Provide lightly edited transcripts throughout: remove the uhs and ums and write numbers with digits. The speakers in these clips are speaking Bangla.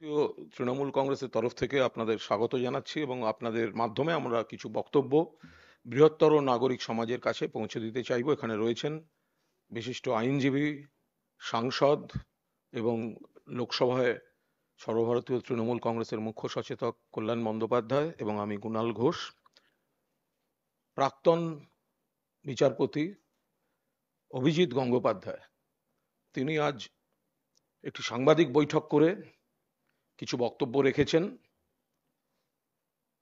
প্রিয় তৃণমূল কংগ্রেসের তরফ থেকে আপনাদের স্বাগত জানাচ্ছি এবং আপনাদের মাধ্যমে আমরা কিছু বক্তব্য বৃহত্তর নাগরিক সমাজের কাছে পৌঁছে দিতে চাইব। এখানে রয়েছেন বিশিষ্ট আইনজীবী, সাংসদ এবং লোকসভায় সর্বভারতীয় তৃণমূল কংগ্রেসের মুখ্য সচেতক কল্যাণ বন্দ্যোপাধ্যায় এবং আমি কুণাল ঘোষ। প্রাক্তন বিচারপতি অভিজিৎ গঙ্গোপাধ্যায় তিনি আজ একটি সাংবাদিক বৈঠক করে কিছু বক্তব্য রেখেছেন।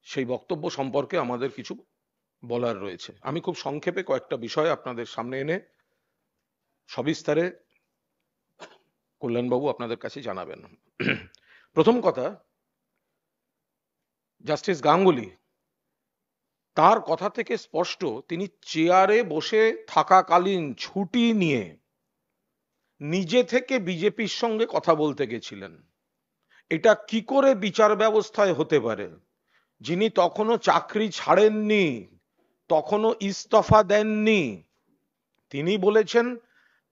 সেই বক্তব্য সম্পর্কে আমাদের কিছু বলার রয়েছে। আমি খুব সংক্ষেপে কয়েকটা বিষয় আপনাদের সামনে এনে সবিস্তারে কল্যাণবাবু আপনাদের কাছে জানাবেন। প্রথম কথা, জাস্টিস গাঙ্গুলি তার কথা থেকে স্পষ্ট তিনি চেয়ারে বসে থাকাকালীন ছুটি নিয়ে নিজে থেকে বিজেপির সঙ্গে কথা বলতে গেছিলেন। এটা কি করে বিচার ব্যবস্থায় হতে পারে? যিনি তখনও চাকরি ছাড়েননি, তখনও ইস্তফা দেননি, তিনি বলেছেন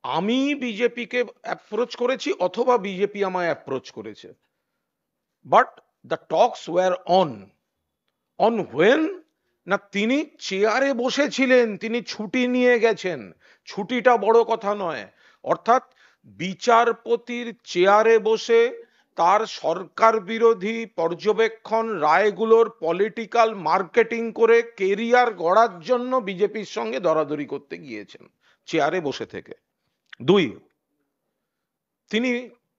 আমি বিজেপিকে অ্যাপ্রোচ করেছি অথবা বিজেপি আমায় অ্যাপ্রোচ করেছে। But the talks were on when না তিনি চেয়ারে বসেছিলেন, তিনি ছুটি নিয়ে গেছেন। ছুটিটা বড় কথা নয়, অর্থাৎ বিচারপতির চেয়ারে বসে তার সরকার বিরোধী পর্যবেক্ষণ রায়গুলোর পলিটিক্যাল মার্কেটিং করে কেরিয়ার গড়ার জন্য বিজেপির সঙ্গে দরাদরি করতে গিয়েছেন চেয়ারে বসে থেকে। দুই, তিনি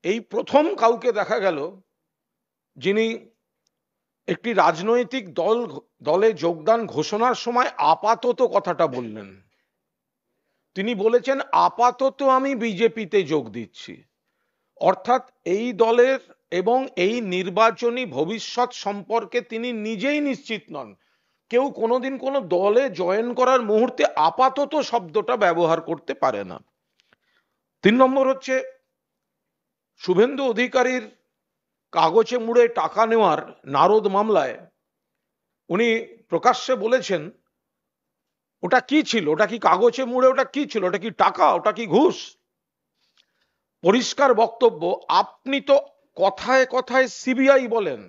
এই প্রথম কাউকে দেখা গেল যিনি একটি রাজনৈতিক দলে যোগদান ঘোষণার সময় আপাতত কথাটা বললেন। তিনি বলেছেন আপাতত আমি বিজেপিতে যোগ দিচ্ছি, অর্থাৎ এই দলের এবং এই নির্বাচনী ভবিষ্যৎ সম্পর্কে তিনি নিজেই নিশ্চিত নন। কেউ কোনোদিন কোনো দলে জয়েন করার মুহূর্তে আপাতত শব্দটা ব্যবহার করতে পারে না। 3 নম্বর হচ্ছে শুভেন্দু অধিকারীর কাগজে মুড়ে টাকা নেওয়ার নারদ মামলায় উনি প্রকাশ্যে বলেছেন ওটা কি ছিল, ওটা কি কাগজে মুড়ে, ওটা কি ছিল, ওটা কি টাকা, ওটা কি ঘুষ? পরিষ্কার বক্তব্য, আপনি তো কথায় কথায় সিবিআই বলেন,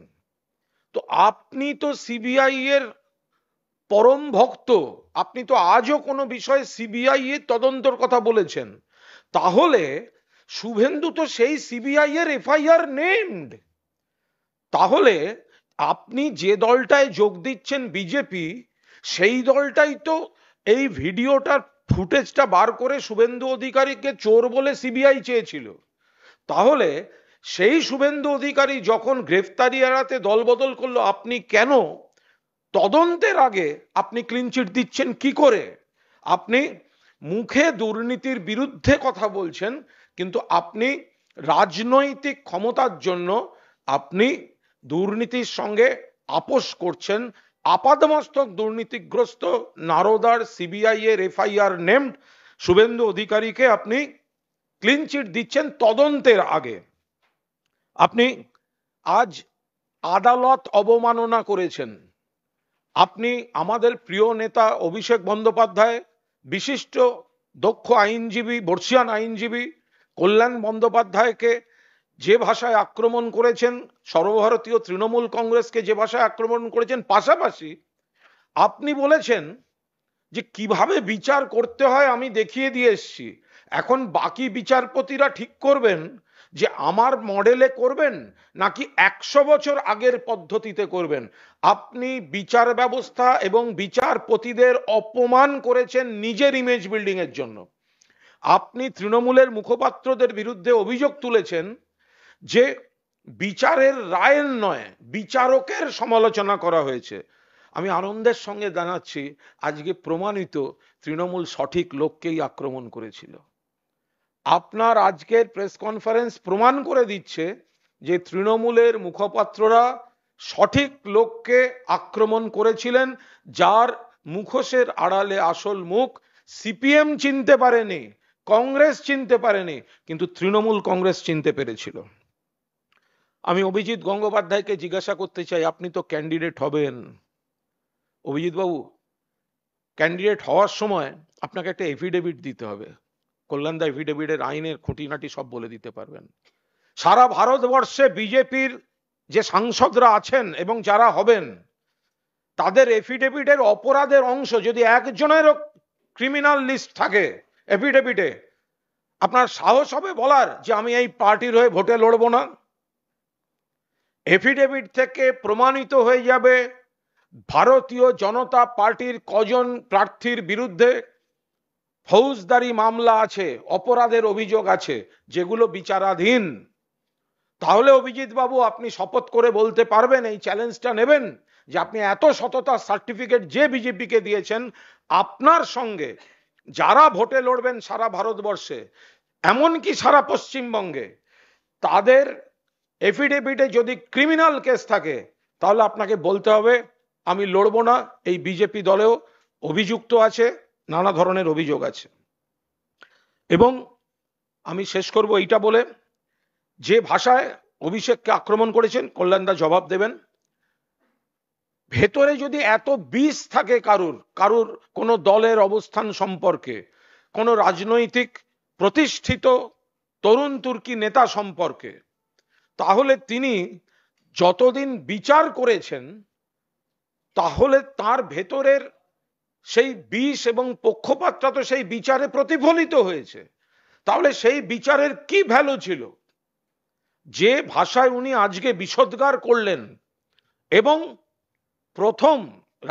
তো আপনি তো সিবিআই এর পরম ভক্ত, আপনি তো আজও কোনো বিষয়ে সিবিআই এর তদন্তর কথা বলেছেন, তাহলে শুভেন্দু তো সেই সিবিআই এর এফআইআর নেমড। তাহলে আপনি যে দলটায় যোগ দিচ্ছেন বিজেপি, সেই দলটাই তো এই ভিডিওটার ফুটেজটা বার করে শুভেন্দু অধিকারীকে চোর বলে সিবিআই চেয়েছিল। তাহলে সেই শুভেন্দু অধিকারী যখন গ্রেফতারি এড়াতে দলবদল করলো, আপনি কেন তদন্তের আগে আপনি ক্লিনচিট দিচ্ছেন কি করে? আপনি মুখে দুর্নীতির বিরুদ্ধে কথা বলছেন, কিন্তু আপনি রাজনৈতিক ক্ষমতার জন্য আপনি দুর্নীতির সঙ্গে আপোষ করছেন। আপাদমস্তক দুর্নীতিগ্রস্ত নারদার সিবিআই এর এফআইআর নেমড শুভেন্দু অধিকারীকে আপনি ক্লিনচিট দিচ্ছেন তদন্তের আগে। আপনি আজ আদালত অবমাননা করেছেন। আপনি আমাদের প্রিয় নেতা অভিষেক বন্দ্যোপাধ্যায়, বিশিষ্ট দক্ষ আইনজীবী, বর্ষিয়ান আইনজীবী কল্যাণ বন্দ্যোপাধ্যায়কে যে ভাষায় আক্রমণ করেছেন, সর্বভারতীয় তৃণমূল কংগ্রেসকে যে ভাষায় আক্রমণ করেছেন, পাশাপাশি আপনি বলেছেন যে কিভাবে বিচার করতে হয় আমি দেখিয়ে দিয়ে এসেছি, এখন বাকি বিচারপতিরা ঠিক করবেন যে আমার মডেলে করবেন নাকি 100 বছর আগের পদ্ধতিতে করবেন। আপনি বিচার ব্যবস্থা এবং বিচারপতিদের অপমান করেছেন নিজের ইমেজ বিল্ডিং এর জন্য। আপনি তৃণমূলের মুখপাত্রদের বিরুদ্ধে অভিযোগ তুলেছেন যে বিচারের রায়ের নয়, বিচারকের সমালোচনা করা হয়েছে। আমি আনন্দের সঙ্গে জানাচ্ছি আজকে প্রমাণিত তৃণমূল সঠিক লোককেই আক্রমণ করেছিল। আপনার আজকের প্রেস কনফারেন্স প্রমাণ করে দিচ্ছে যে তৃণমূলের মুখপাত্ররা সঠিক লোককে আক্রমণ করেছিলেন, যার মুখোশের আড়ালে আসল মুখ সিপিএম চিনতে পারেনি, কংগ্রেস চিনতে পারেনি, কিন্তু তৃণমূল কংগ্রেস চিনতে পেরেছিল। আমি অভিজিৎ গঙ্গোপাধ্যায়কে জিজ্ঞাসা করতে চাই, আপনি তো ক্যান্ডিডেট হবেন। অভিজিৎ বাবু, ক্যান্ডিডেট হওয়ার সময় আপনাকে একটা এফিডেভিট দিতে হবে। কল্যাণদা এফিডেভিটের আইনের খুঁটিনাটি সব বলে দিতে পারবেন। সারা ভারতবর্ষে বিজেপির যে সাংসদরা আছেন এবং যারা হবেন তাদের এফিডেভিটের অপরাধের অংশ যদি একজনেরও ক্রিমিনাল লিস্ট থাকে এফিডেভিটে, আপনার সাহস হবে বলার যে আমি এই পার্টির হয়ে ভোটে লড়বো না? এফিডেভিট থেকে প্রমাণিত হয়ে যাবে ভারতীয় জনতা পার্টির কজন প্রার্থীর বিরুদ্ধে ফৌজদারি মামলা আছে, অপরাধের অভিযোগ আছে, যেগুলো বিচারাধীন। তাহলে অভিজিৎ বাবু আপনি শপথ করে বলতে পারবেন, এই চ্যালেঞ্জটা নেবেন যে আপনি এত সততার সার্টিফিকেট যে বিজেপিকে দিয়েছেন, আপনার সঙ্গে যারা ভোটে লড়বেন সারা ভারতবর্ষে, এমনকি সারা পশ্চিমবঙ্গে, তাদের এফিডেভিটে যদি ক্রিমিনাল কেস থাকে তাহলে আপনাকে বলতে হবে আমি লড়বো না, এই বিজেপি দলেও অভিযুক্ত আছে, নানা ধরনের অভিযোগ আছে। এবং আমি শেষ করব এইটা বলে, যে ভাষায় অভিষেককে আক্রমণ করেছেন কল্যাণদা জবাব দেবেন। ভেতরে যদি এত বিষ থাকে কারুর কোনো দলের অবস্থান সম্পর্কে, কোনো রাজনৈতিক প্রতিষ্ঠিত তরুণ তুর্কি নেতা সম্পর্কে, তাহলে তিনি যতদিন বিচার করেছেন তাহলে তার ভেতরের সেই বিষ এবং পক্ষপাতটা তো সেই বিচারে প্রতিফলিত হয়েছে। তাহলে সেই বিচারের কি ভ্যালু ছিল? যে ভাষায় উনি আজকে বিষোদ্গার করলেন এবং প্রথম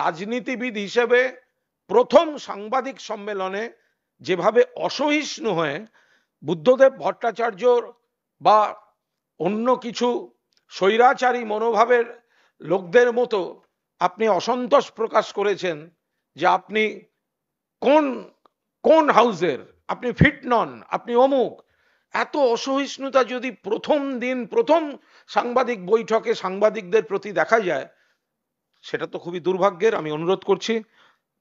রাজনীতিবিদ হিসেবে প্রথম সাংবাদিক সম্মেলনে যেভাবে অসহিষ্ণু হয়ে বুদ্ধদেব ভট্টাচার্য বা অন্য কিছু স্বৈরাচারী মনোভাবের লোকদের মতো আপনি অসন্তোষ প্রকাশ করেছেন যে আপনি কোন কোন হাউসের, আপনি ফিট নন, আপনি অমুক, এত অসহিষ্ণুতা যদি প্রথম দিন প্রথম সাংবাদিক বৈঠকে সাংবাদিকদের প্রতি দেখা যায়, সেটা তো খুবই দুর্ভাগ্যের। আমি অনুরোধ করছি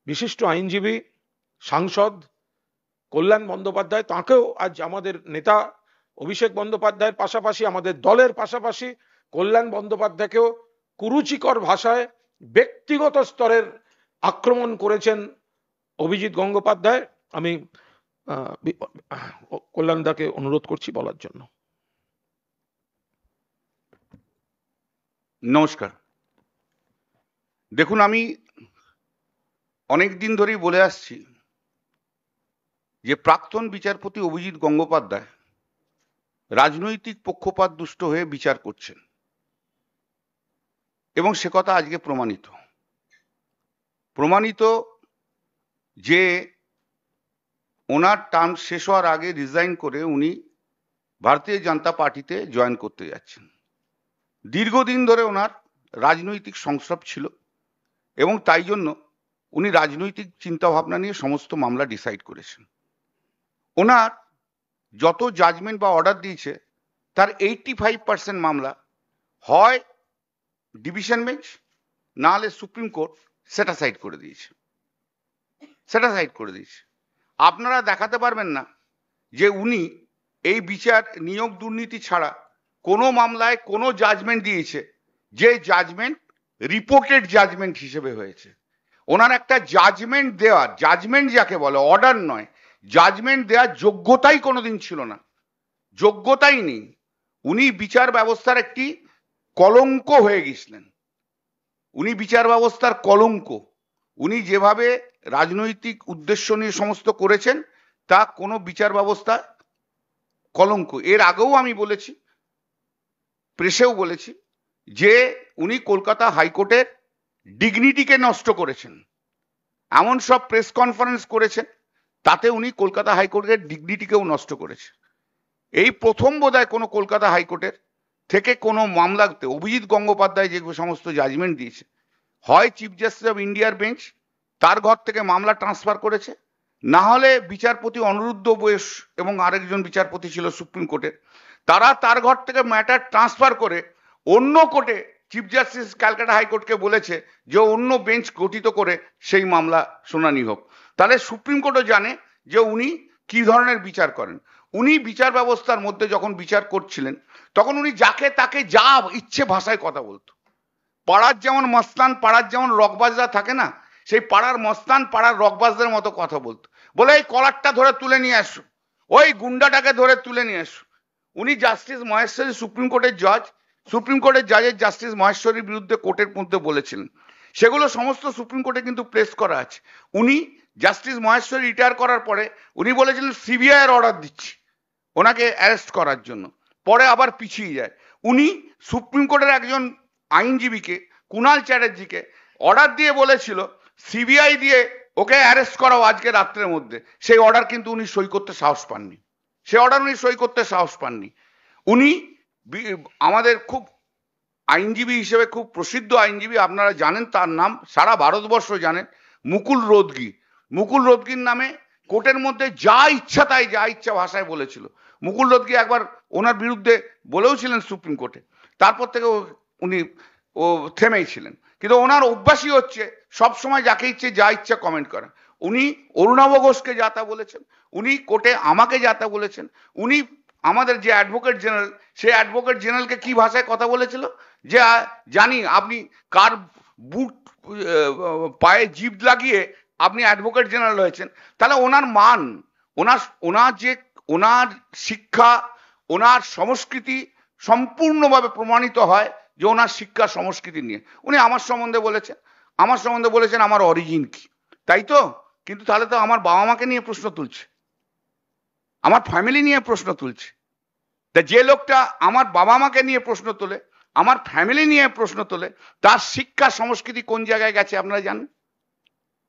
বিশিষ্ট আইনজীবী সাংসদ কল্যাণ বন্দ্যোপাধ্যায়, তাকেও আজ আমাদের নেতা অভিষেক বন্দ্যোপাধ্যায়ের পাশাপাশি আমাদের দলের পাশাপাশি কল্যাণ বন্দ্যোপাধ্যায়কেও কুরুচিকর ভাষায় ব্যক্তিগত স্তরের আক্রমণ করেছেন অভিজিৎ গঙ্গোপাধ্যায়। আমি কল্যাণদাকে অনুরোধ করছি বলার জন্য। নমস্কার। দেখুন, আমি অনেক দিন ধরেই বলে আসছি যে প্রাক্তন বিচারপতি অভিজিৎ গঙ্গোপাধ্যায় রাজনৈতিক পক্ষপাত দুষ্ট হয়ে বিচার করছেন এবং সে কথা আজকে প্রমাণিত যে ওনার টার্ম শেষ হওয়ার আগে রিজাইন করে উনি ভারতীয় জনতা পার্টিতে জয়েন করতে যাচ্ছেন। দীর্ঘদিন ধরে ওনার রাজনৈতিক সংস্রব ছিল এবং তাই জন্য উনি রাজনৈতিক চিন্তাভাবনা নিয়ে সমস্ত মামলা ডিসাইড করেছেন। ওনার যত জাজমেন্ট বা অর্ডার দিয়েছে তার 85% মামলা হয় ডিভিশন বেঞ্চ, না হলে সুপ্রিম কোর্ট সেটা সাইড করে দিয়েছে। আপনারা দেখাতে পারবেন না যে উনি এই বিচার নিয়োগ দুর্নীতি ছাড়া কোনো মামলায় কোনো জাজমেন্ট দিয়েছে যে জাজমেন্ট রিপোর্টেড জাজমেন্ট হিসেবে হয়েছে। ওনার একটা জাজমেন্ট দেওয়ার, জাজমেন্ট যাকে বলে, অর্ডার নয়, জাজমেন্ট দেওয়ার যোগ্যতাই কোনোদিন ছিল না, যোগ্যতাই নেই। উনি বিচার ব্যবস্থার একটি কলঙ্ক হয়ে গেছিলেন, উনি বিচার ব্যবস্থার কলঙ্ক। উনি যেভাবে রাজনৈতিক উদ্দেশ্য নিয়ে সমস্ত করেছেন তা কোনো বিচার ব্যবস্থা কলঙ্ক। এর আগেও আমি বলেছি, প্রেসেও বলেছি যে উনি কলকাতা হাইকোর্টের ডিগনিটিকে নষ্ট করেছেন। এমন সব প্রেস কনফারেন্স করেছেন তাতে উনি কলকাতা হাইকোর্টের ডিগনিটিকেও নষ্ট করেছে। এই প্রথম বোধহয় কোনো কলকাতা হাইকোর্টের থেকে কোনো মামলাতে অভিজিৎ গঙ্গোপাধ্যায় যে সমস্ত জাজমেন্ট দিয়েছে, হয় চিফ জাস্টিস অফ ইন্ডিয়ার বেঞ্চ তার ঘর থেকে মামলা ট্রান্সফার করেছে, না হলে বিচারপতি অনিরুদ্ধ বোস এবং আরেকজন বিচারপতি ছিল সুপ্রিম কোর্টের, তারা তার ঘর থেকে ম্যাটার ট্রান্সফার করে অন্য কোর্টে চিফ জাস্টিস ক্যালকাটা হাইকোর্টকে বলেছে যে অন্য বেঞ্চ গঠিত করে সেই মামলা শুনানি হোক। তাহলে সুপ্রিম কোর্টও জানে যে উনি কি ধরনের বিচার করেন। উনি বিচার ব্যবস্থার মধ্যে যখন বিচার করছিলেন তখন উনি যাকে তাকে যা ইচ্ছে ভাষায় কথা বলতো। পাড়ার যেমন মস্তান, পাড়ার যেমন রকবাজরা থাকে না, সেই পাড়ার মস্তান পাড়ার রকবাজদের মতো কথা বলতো। বলে এই কলারটা ধরে তুলে নিয়ে আসো, ওই গুন্ডাটাকে ধরে তুলে নিয়ে আসো। উনি জাস্টিস মহেশ্বরী সুপ্রিম কোর্টের জজ, সুপ্রিম কোর্টের জাজের জাস্টিস মহেশ্বরীর বিরুদ্ধে কোর্টের মধ্যে বলেছিলেন, সেগুলো সমস্ত সুপ্রিম কোর্টে কিন্তু প্লেস করা আছে। উনি জাস্টিস মহেশ্বরী রিটায়ার করার পরে উনি বলেছিলেন সিবিআই এর অর্ডার দিচ্ছি ওনাকে অ্যারেস্ট করার জন্য, পরে আবার পিছিয়ে যায়। উনি সুপ্রিম কোর্টের একজন আইনজীবীকে, কুণাল চ্যাটার্জিকে অর্ডার দিয়ে বলেছিল সিবিআই দিয়ে ওকে অ্যারেস্ট করাও আজকে রাত্রের মধ্যে। সেই অর্ডার কিন্তু উনি সই করতে সাহস পাননি, সেই অর্ডার উনি সই করতে সাহস পাননি। উনি আমাদের খুব আইনজীবী হিসেবে খুব প্রসিদ্ধ আইনজীবী, আপনারা জানেন তার নাম, সারা ভারতবর্ষ জানেন, মুকুল রোদগি। মুকুল রোদগির নামে কোর্টের মধ্যে যা ইচ্ছা তাই যা ইচ্ছা ভাষায় বলেছিল। মুকুল রোদগি একবার ওনার বিরুদ্ধে বলেও ছিলেন সুপ্রিম কোর্টে, তারপর থেকে উনি থেমেই ছিলেন। কিন্তু ওনার অভ্যাসই হচ্ছে সবসময় যাকে ইচ্ছে যা ইচ্ছা কমেন্ট করা। উনি অরুণাভ ঘোষকে যা তা বলেছেন, উনি কোর্টে আমাকে যা তা বলেছেন, উনি আমাদের যে অ্যাডভোকেট জেনারেল, সেই অ্যাডভোকেট জেনারেলকে কি ভাষায় কথা বলেছিল যে জানি আপনি কার বুট পায়ে জিভ লাগিয়ে আপনি অ্যাডভোকেট জেনারেল হয়েছেন। তাহলে ওনার মান, ওনার যে ওনার শিক্ষা, ওনার সংস্কৃতি সম্পূর্ণভাবে প্রমাণিত হয় যে ওনার শিক্ষা সংস্কৃতি নিয়ে। উনি আমার সম্বন্ধে বলেছেন আমার অরিজিন কি, তাই তো? কিন্তু তাহলে তো আমার বাবা মাকে নিয়ে প্রশ্ন তুলছে, আমার ফ্যামিলি নিয়ে প্রশ্ন তুলছে। তা যে লোকটা আমার বাবা মাকে নিয়ে প্রশ্ন তোলে, আমার ফ্যামিলি নিয়ে প্রশ্ন তোলে, তার শিক্ষা সংস্কৃতি কোন জায়গায় গেছে আপনারা জানেন?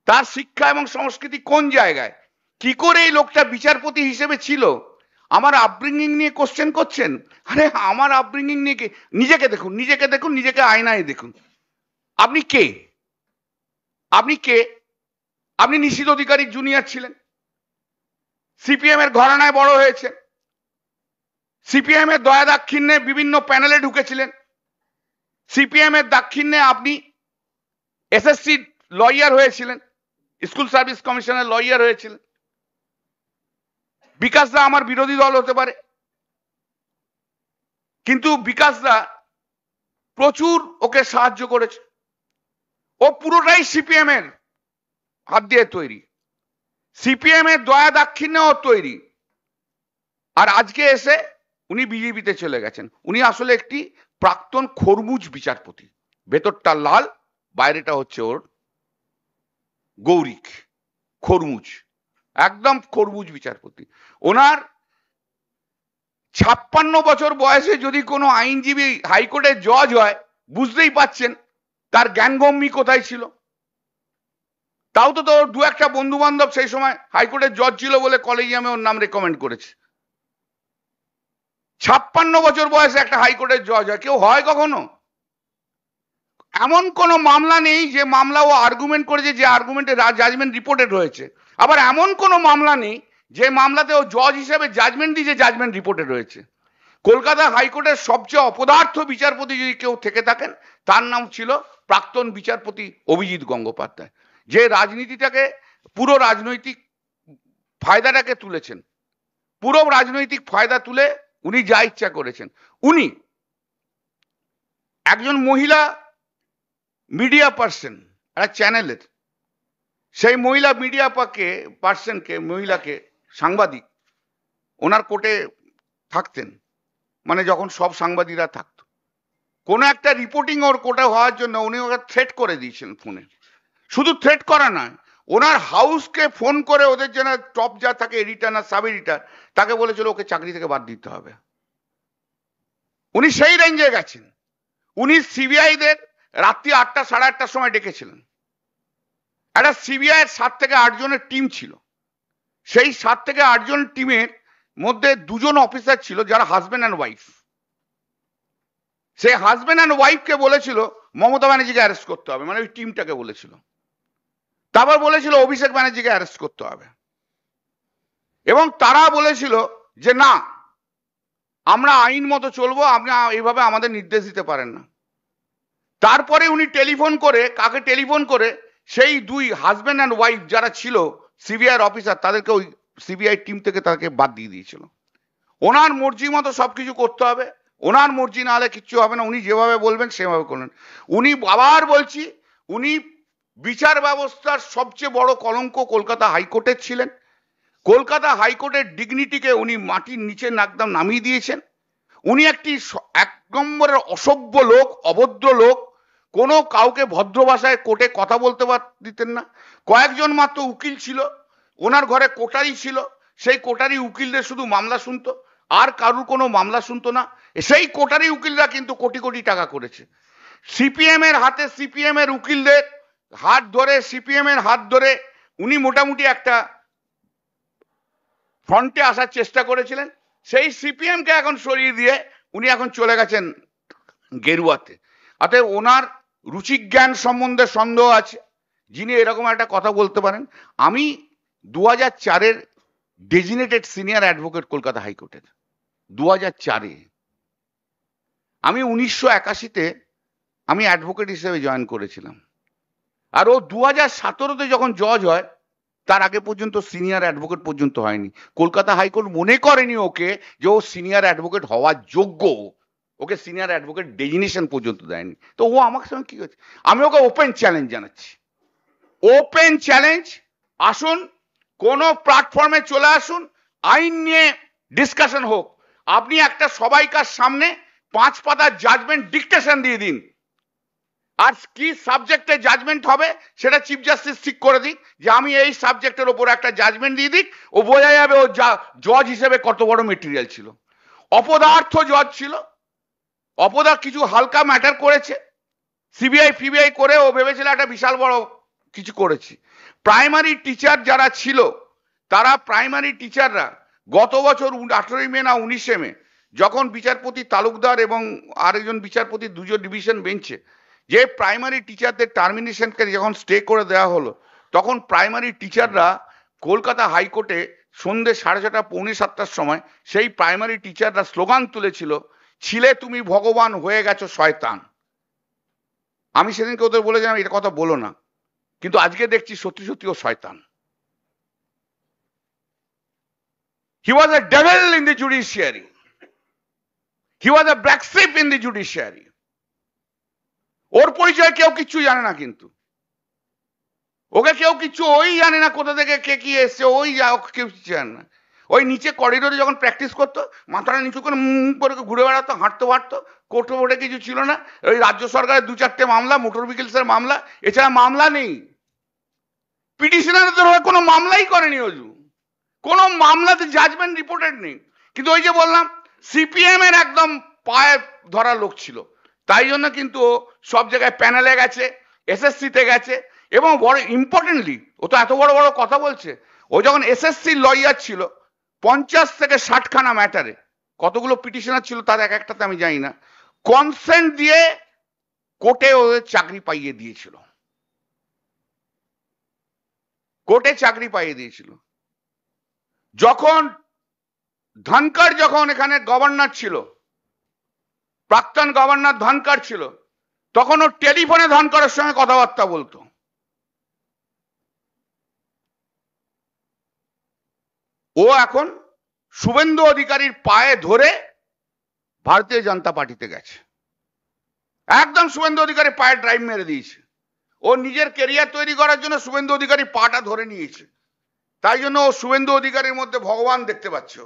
তার শিক্ষা এবং সংস্কৃতি কোন জায়গায়? কি করে এই লোকটা বিচারপতি হিসেবে ছিল? আমার আপব্রিঙ্গিং নিয়ে কোশ্চেন করছেন? আরে আমার আপব্রিঙ্গিং নিয়ে নিজেকে দেখুন, নিজেকে আয়নায় দেখুন। আপনি কে? আপনি নিশীথ অধিকারীর জুনিয়র ছিলেন, সিপিএম এর ঘরানায় বড় হয়েছেন, সিপিএম এর দয়া দাক্ষিণ্যে বিভিন্ন প্যানেলে ঢুকেছিলেন, সিপিএম এর দাক্ষিণ্যে আপনি এসএসসি লয়ার হয়েছিলেন, স্কুল সার্ভিস কমিশনের লয়ার হয়েছিলেন। বিকাশ দা আমার বিরোধী দল হতে পারে, কিন্তু বিকাশ দা প্রচুর ওকে সাহায্য করেছে। ও পুরোটাই সিপিএম এর হাত দিয়ে তৈরি, সিপিএম এর দয়া দাক্ষিণ্যে ও তৈরি। আর আজকে এসে উনি বিজেপিতে চলে গেছেন। উনি আসলে একটি প্রাক্তন খরমুজ বিচারপতি, ভেতরটা লাল, বাইরেটা হচ্ছে ওর গৌরিক, খরমুজ, একদম খরমুজ বিচারপতি। ওনার 56 বছর বয়সে যদি কোনো আইনজীবী হাইকোর্টের জজ হয়, বুঝতেই পাচ্ছেন তার জ্ঞানগম্যি কোথায় ছিল। তাও তো তোর দু একটা বন্ধু বান্ধব সেই সময় হাইকোর্টের জজ ছিল বলে কলেজিয়ামে ওর নাম রেকমেন্ড করেছে। 56 বছর বয়সে একটা হাইকোর্টের জজ হয়, কেউ হয় কখনো? এমন কোনো মামলা নেই যে মামলা ও আর্গুমেন্ট করেছে, যে আর্গুমেন্টে জাজমেন্ট রিপোর্টেড হয়েছে। আবার এমন কোনো মামলা নেই যে মামলাতে ও জজ হিসেবে জাজমেন্ট দিয়েছে, জাজমেন্ট রিপোর্টেড হয়েছে। কলকাতা হাইকোর্টের সবচেয়ে অপদার্থ বিচারপতি যদি কেউ থেকে থাকেন, তার নাম ছিল প্রাক্তন বিচারপতি অভিজিৎ গঙ্গোপাধ্যায়, যে রাজনীতিটাকে, পুরো রাজনৈতিক ফায়দাটাকে তুলেছেন, পুরো রাজনৈতিক ফায়দা তুলে উনি যা ইচ্ছা করেছেন। উনি একজন মহিলা মিডিয়া পার্সন, একটা চ্যানেলের, সেই মহিলা মিডিয়া পার্সনকে, মহিলাকে, সাংবাদিক, ওনার কোর্টে থাকতেন, মানে যখন সব সাংবাদিকরা থাকতো, কোনো একটা রিপোর্টিং ওর কোর্টে হওয়ার জন্য উনি ওকে থ্রেট করে দিয়েছিলেন ফোনে। শুধু থ্রেট করা নয়, ওনার হাউসকে ফোন করে ওদের যেন টপ যা থাকে, এডিটার না সাব এডিটার, তাকে বলেছিল ওকে চাকরি থেকে বাদ দিতে হবে। উনি সেই রেঞ্জে গেছেন। উনি সিবিআইদের রাত্রি 8টা সাড়ে 8টার সময় ডেকেছিলেন। একটা সিবিআই এর 7 থেকে 8 জনের টিম ছিল। সেই 7 থেকে 8 জন টিমের মধ্যে 2 জন অফিসার ছিল যারা হাজবেন্ড অ্যান্ড ওয়াইফ। সেই হাজবেন্ড অ্যান্ড ওয়াইফকে বলেছিল মমতা ব্যানার্জিকে অ্যারেস্ট করতে হবে, মানে ওই টিমটাকে বলেছিল। তারপর বলেছিল অভিষেক ব্যানার্জিকে অ্যারেস্ট করতে হবে, এবং তারা বলেছিল যে না, আমরা আইন মতো চলবো, আপনি এইভাবে আমাদের নির্দেশ দিতে পারেন না। তারপরে উনি টেলিফোন করে, কাকে টেলিফোন করে, সেই 2 হাজবেন্ড অ্যান্ড ওয়াইফ যারা ছিল সিবিআই অফিসার, তাদেরকে ওই সিবিআই টিম থেকে তাকে বাদ দিয়ে দিয়েছিল। ওনার মর্জি মতো সবকিছু করতে হবে, ওনার মর্জি না হলে কিচ্ছু হবে না, উনি যেভাবে বলবেন সেভাবে করলেন। উনি আবার বলছি, উনি বিচার ব্যবস্থার সবচেয়ে বড় কলঙ্ক কলকাতা হাইকোর্টের ছিলেন। কলকাতা হাইকোর্টের ডিগনিটিকে উনি মাটির নিচে একদম নামিয়ে দিয়েছেন। উনি একটি এক নম্বরের অসভ্য লোক, অভদ্র লোক, কোনো কাউকে ভদ্র ভাষায় কোর্টে কথা বলতে দিতেন না। কয়েকজন মাত্র উকিল ছিল, ওনার ঘরে কোটারি ছিল, সেই কোটারি উকিলদের শুধু মামলা শুনতো, আর কারুর কোনো মামলা শুনতো না। সেই কোটারি উকিলরা কিন্তু কোটি কোটি টাকা করেছে। সিপিএম এর হাতে, সিপিএম এর উকিলদের হাত ধরে, সিপিএম এর হাত ধরে উনি মোটামুটি একটা ফ্রন্টে আসার চেষ্টা করেছিলেন। সেই সিপিএম কে এখন সরিয়ে দিয়ে উনি এখন চলে গেছেন গেরুয়াতে। অতএব ওনার রুচিজ্ঞান সম্বন্ধে সন্দেহ আছে, যিনি এরকম একটা কথা বলতে পারেন। আমি 2004-এর ডেজিনেটেড সিনিয়র অ্যাডভোকেট কলকাতা হাইকোর্টের, 2004-এ। আমি 1981-তে আমি অ্যাডভোকেট হিসেবে জয়েন করেছিলাম। আর ও 2017-তে যখন জজ হয়, তার আগে পর্যন্ত সিনিয়র অ্যাডভোকেট পর্যন্ত হয়নি। কলকাতা হাইকোর্ট মনে করেনি ওকে যে ও সিনিয়র অ্যাডভোকেট হওয়ার যোগ্য, ওকে সিনিয়র অ্যাডভোকেট ডেজিনেশন পর্যন্ত দেয়নি। তো ও আমার সঙ্গে কি হচ্ছে, আমি ওকে ওপেন চ্যালেঞ্জ জানাচ্ছি, ওপেন চ্যালেঞ্জ, আসুন কোন প্ল্যাটফর্মে চলে আসুন, আইন নিয়ে ডিসকাশন হোক। আপনি একটা সবাইকার সামনে 5 পাতার জাজমেন্ট ডিকটেশন দিয়ে দিন, আর কি সাবজেক্টে জাজমেন্ট হবে সেটা চিফ জাস্টিস ঠিক করে দিক, যে আমি এই সাবজেক্টের উপর একটা জাজমেন্ট দিয়ে দিক, ও বোঝা যাবে ও জজ হিসেবে কত বড় মেটেরিয়াল ছিল। অপদার্থ জজ ছিল, অপদার্থ কিছু হালকা ম্যাটার করেছে, সিবিআই ফিবিআই করে ও ভেবেছিল একটা বিশাল বড় কিছু করেছি। প্রাইমারি টিচার যারা ছিল, তারা প্রাইমারি টিচাররা গত বছর 18 মে না 19 মে, যখন বিচারপতি তালুকদার এবং আরেকজন বিচারপতি দুজন ডিভিশন বেঞ্চে যে প্রাইমারি টিচারদের টার্মিনেশনকে যখন স্টে করে দেওয়া হলো, তখন প্রাইমারি টিচাররা কলকাতা হাইকোর্টে সন্ধ্যে 6:30 পৌনে 7টার সময় সেই প্রাইমারি টিচাররা স্লোগান তুলেছিল, ছিলে তুমি ভগবান হয়ে গেছো শয়তান। আমি সেদিনকে ওদের বলেছিলাম এটা কথা বলো না, কিন্তু আজকে দেখছি সত্যি সত্যি ও শয়তান। He was a devil in the judiciary. He was a black sheep in the judiciary. ওর পরিচয় কেউ কিচ্ছু জানে না, কিন্তু ওকে কেউ কিছু ওই জানে না কোথা থেকে কে কি এসছে, ওই কেউ কিছু জানে না। ওই নিচে করিডোরে যখন প্র্যাকটিস করতো, মাথাটা নিচু করে করে ঘুরে বেড়াতো, হাঁটতে পারতো, কোর্টে বোর্ডে কিছু ছিল না। ওই রাজ্য সরকারের 2-4টে মামলা, মোটর ভেহিকলসের মামলা, এছাড়া মামলা নেই। পিটিশনারদের হয়ে কোনো মামলাই করেনি অজু, কোনো মামলাতে জাজমেন্ট রিপোর্টেড নেই। কিন্তু ওই যে বললাম, সিপিএম এর একদম পায়ে ধরা লোক ছিল, তাই জন্য কিন্তু সব জায়গায় প্যানেলে গেছে, এসএসসিতে গেছে, এবং বড় ইম্পর্টেন্টলি ও তো এত বড় বড় কথা বলছে। ও যখন এসএসসি লয়ার ছিল, 50 থেকে 60 খানা ম্যাটারে, কতগুলো পিটিশনার ছিল তার এক একটাতে আমি জানি না, কনসেন্ট দিয়ে কোর্টে ওদের চাকরি পাইয়ে দিয়েছিল, কোর্টে চাকরি পাইয়ে দিয়েছিল। যখন ধনকর যখন এখানে গভর্নর ছিল, প্রাক্তন গভর্নর ধনকর ছিল, তখন ও টেলিফোনে ধনকরের সঙ্গে কথাবার্তা বলতো। ও এখন শুভেন্দু অধিকারীর পায়ে ধরে ভারতীয় জনতা পার্টিতে গেছে, একদম শুভেন্দু অধিকারী পায়ে ড্রাইভ মেরে দিয়েছে। ও নিজের কেরিয়ার তৈরি করার জন্য শুভেন্দু অধিকারী পাটা ধরে নিয়েছে, তাই জন্য ও শুভেন্দু অধিকারীর মধ্যে ভগবান দেখতে পাচ্ছে,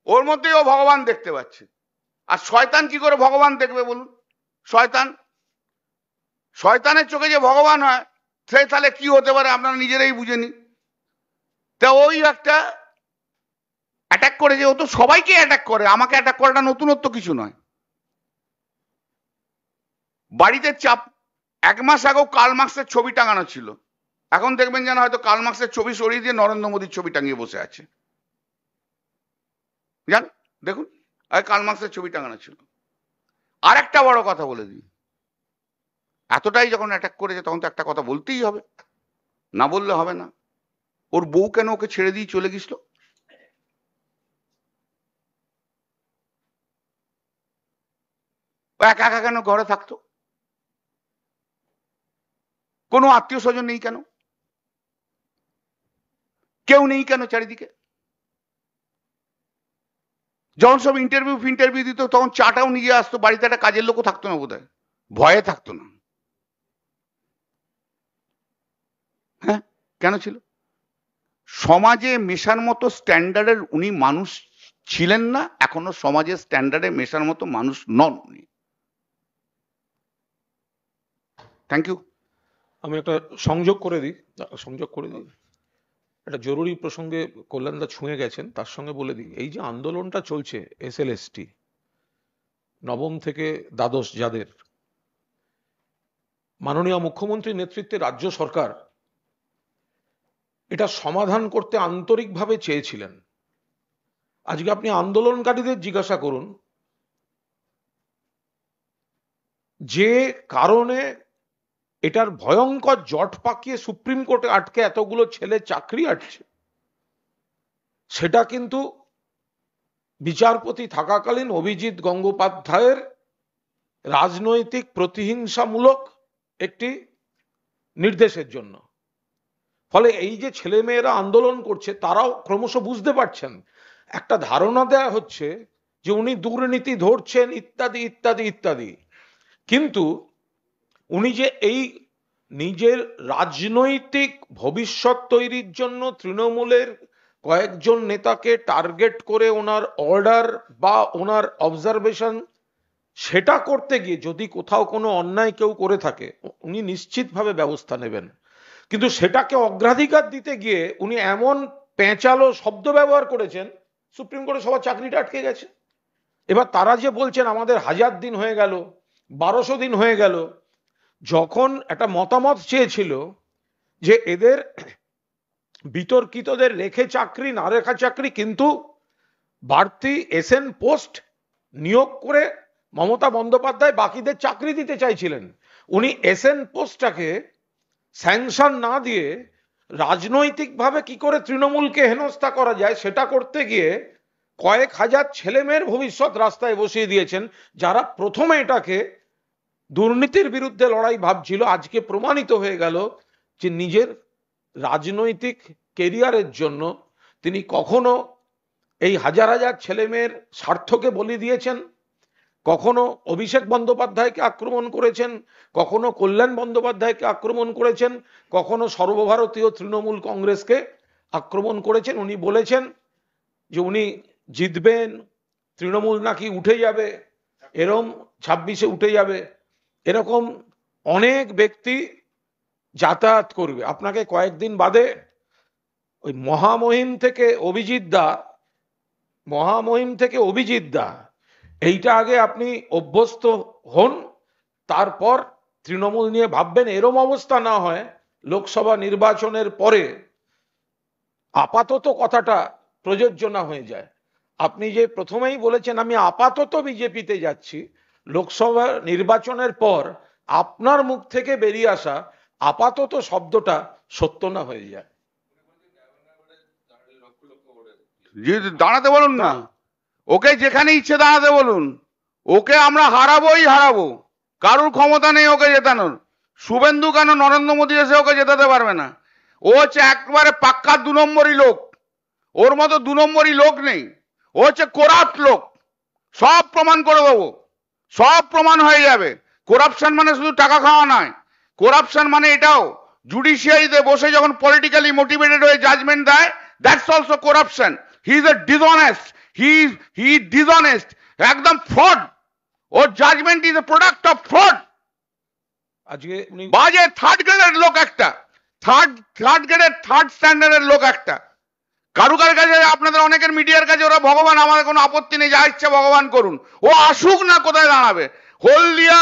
ওর মধ্যেই ও ভগবান দেখতে পাচ্ছে। আর শয়তান কি করে ভগবান দেখবে বলুন? শয়তানের চোখে যে ভগবান হয়, সে তাহলে কি হতে পারে আপনারা নিজেরাই বুঝে নিন। তা ওই একটা অ্যাটাক করে, যে ও তো সবাইকে অ্যাটাক করে, আমাকে অ্যাটাক করাটা নতুনত্ব কিছু নয়। বাড়িতে চাপ, 1 মাস আগেও কার্ল মার্কসের ছবি টাঙানো ছিল, এখন দেখবেন যেন হয়তো কার্ল মার্কসের ছবি সরিয়ে দিয়ে নরেন্দ্র মোদীর ছবি টাঙিয়ে বসে আছে। জান দেখুন, কার্ল মার্কসের ছবি টাঙানো ছিল। আর একটা বড় কথা বলে দিই, এতটাই যখন অ্যাটাক করেছে তখন তো একটা কথা বলতেই হবে, না বললে হবে না। ওর বউ কেন ওকে ছেড়ে দিয়ে চলে গেছিল? একা একা কেন ঘরে থাকতো? কোনো আত্মীয় স্বজন নেই কেন? কেউ নেই কেন চারিদিকে? যখন সব ইন্টারভিউ দিত, তখন চাটাও নিয়ে আসতো, বাড়িতে একটা কাজের লোকও থাকতো না বোধহয়, ভয়ে থাকতো না। হ্যাঁ, কেন ছিল? সমাজে মেশার মতো স্ট্যান্ডার্ডের উনি মানুষ ছিলেন না, এখনো সমাজের স্ট্যান্ডার্ডে মেশার মতো মানুষ নন উনি। Thank you. আমি একটা সংযোগ করে দিই একটা জরুরি প্রসঙ্গে কল্যাণদা ছুঁয়ে গেছেন, তার সঙ্গে বলে দিই, এই যে আন্দোলনটা চলছে SLST নবম থেকে দ্বাদশ, যাদের মাননীয় মুখ্যমন্ত্রীর নেতৃত্বে রাজ্য সরকার এটা সমাধান করতে আন্তরিকভাবে চেয়েছিলেন। আজকে আপনি আন্দোলনকারীদের জিজ্ঞাসা করুন যে কারণে এটার ভয়ঙ্কর জট পাকিয়ে সুপ্রিম কোর্টে আটকে এতগুলো ছেলে চাকরি আটছে, সেটা কিন্তু বিচারপতি থাকাকালীন অভিজিৎ গঙ্গোপাধ্যায়ের রাজনৈতিক প্রতিহিংসামূলক একটি নির্দেশের জন্য। ফলে এই যে ছেলেমেয়েরা আন্দোলন করছে তারাও ক্রমশ বুঝতে পারছেন, একটা ধারণা দেয়া হচ্ছে যে উনি দুর্নীতি ধরছেন ইত্যাদি ইত্যাদি ইত্যাদি, কিন্তু উনি যে এই নিজের রাজনৈতিক ভবিষ্যৎ তৈরির জন্য তৃণমূলের কয়েকজন নেতাকে টার্গেট করে ওনার অর্ডার বা ওনার অবজারভেশন সেটা করতে গিয়ে যদি কোথাও কোনো অন্যায় কেউ করে থাকে উনি নিশ্চিতভাবে ব্যবস্থা নেবেন, কিন্তু সেটাকে অগ্রাধিকার দিতে গিয়ে উনি এমন পেঁচালো শব্দ ব্যবহার করেছেন সুপ্রিম কোর্টে সবার চাকরিটা আটকে গেছে। এবার তারা যে বলছেন আমাদের 1000 দিন হয়ে গেল, 1200 দিন হয়ে গেল, যখন একটা মতামত চেয়েছিল যে এদের বিতর্কিতদের রেখে চাকরি না রেখা চাকরি, কিন্তু বাড়তি SN পোস্ট নিয়োগ করে মমতা বন্দ্যোপাধ্যায় বাকিদের চাকরি দিতে চাইছিলেন। উনি SN পোস্টটাকে স্যাংশন না দিয়ে রাজনৈতিকভাবে কি করে তৃণমূলকে হেনস্থা করা যায় সেটা করতে গিয়ে কয়েক হাজার ছেলেমেয়ের ভবিষ্যৎ রাস্তায় বসিয়ে দিয়েছেন, যারা প্রথমে এটাকে দুর্নীতির বিরুদ্ধে লড়াই ভাবছিল। আজকে প্রমাণিত হয়ে গেল যে নিজের রাজনৈতিক কেরিয়ারের জন্য তিনি কখনো এই হাজার হাজার ছেলেমেয়ের স্বার্থকে বলি দিয়েছেন, কখনো অভিষেক বন্দ্যোপাধ্যায়কে আক্রমণ করেছেন, কখনো কল্যাণ বন্দ্যোপাধ্যায়কে আক্রমণ করেছেন, কখনো সর্বভারতীয় তৃণমূল কংগ্রেসকে আক্রমণ করেছেন। উনি বলেছেন যে উনি জিতবেন, তৃণমূল নাকি উঠে যাবে, এরম 26-এ উঠে যাবে, এরকম অনেক ব্যক্তি যাতায়াত করবে। আপনাকে কয়েকদিন বাদে ওই মহামহিম থেকে অভিজিৎ দা এইটা আগে আপনি অভ্যস্ত হন, তারপর তৃণমূল নিয়ে ভাববেন। এরম অবস্থা না হয় লোকসভা নির্বাচনের পরে আপাতত কথাটা প্রযোজ্য না হয়ে যায়। আপনি যে প্রথমেই বলেছেন আমি আপাতত বিজেপিতে যাচ্ছি, লোকসভা নির্বাচনের পর আপনার মুখ থেকে বেরিয়ে আসা আপাতত শব্দটা সত্য না হয়ে যায়। দাঁড়াতে বলুন না, ওকে যেখানে ইচ্ছে দাঁড়াতে বলুন, ওকে আমরা হারাবো, কারুর ক্ষমতা নেই ওকে জেতানোর। শুভেন্দু কেন নরেন্দ্র মোদী এসে ওকে জেতাতে পারবে না? ও হচ্ছে একবারে পাক্কা 2 নম্বরই লোক, ওর মতো 2 নম্বরই লোক নেই। ও হচ্ছে করাপ্ট লোক, সব প্রমাণ করে দেবো, সব প্রমাণ হয়ে যাবে। করাপশন মানে শুধু টাকা খাওয়া নয়, করাপশন মানে এটাও জুডিশিয়ারিতে বসে যখন পলিটিক্যালি মোটিভেটেড হয়ে জাজমেন্ট দেয়, that's also corruption. He is a dishonest, he dishonest, একদম ফ্রড। ওর judgement is a product of fraud. আজকে উনি বাজে থার্ড গ্রেডের লোক একটা, থার্ড গ্রেডের থার্ড স্ট্যান্ডার্ডের লোক একটা। কারুকার কাছে আপনাদের অনেকের মিডিয়ার কাছে ওরা ভগবান, আমাদের কোনো আপত্তি নেই, যা ইচ্ছে ভগবান করুন। ও আসুক না, কোথায় দাঁড়াবে? হলদিয়া,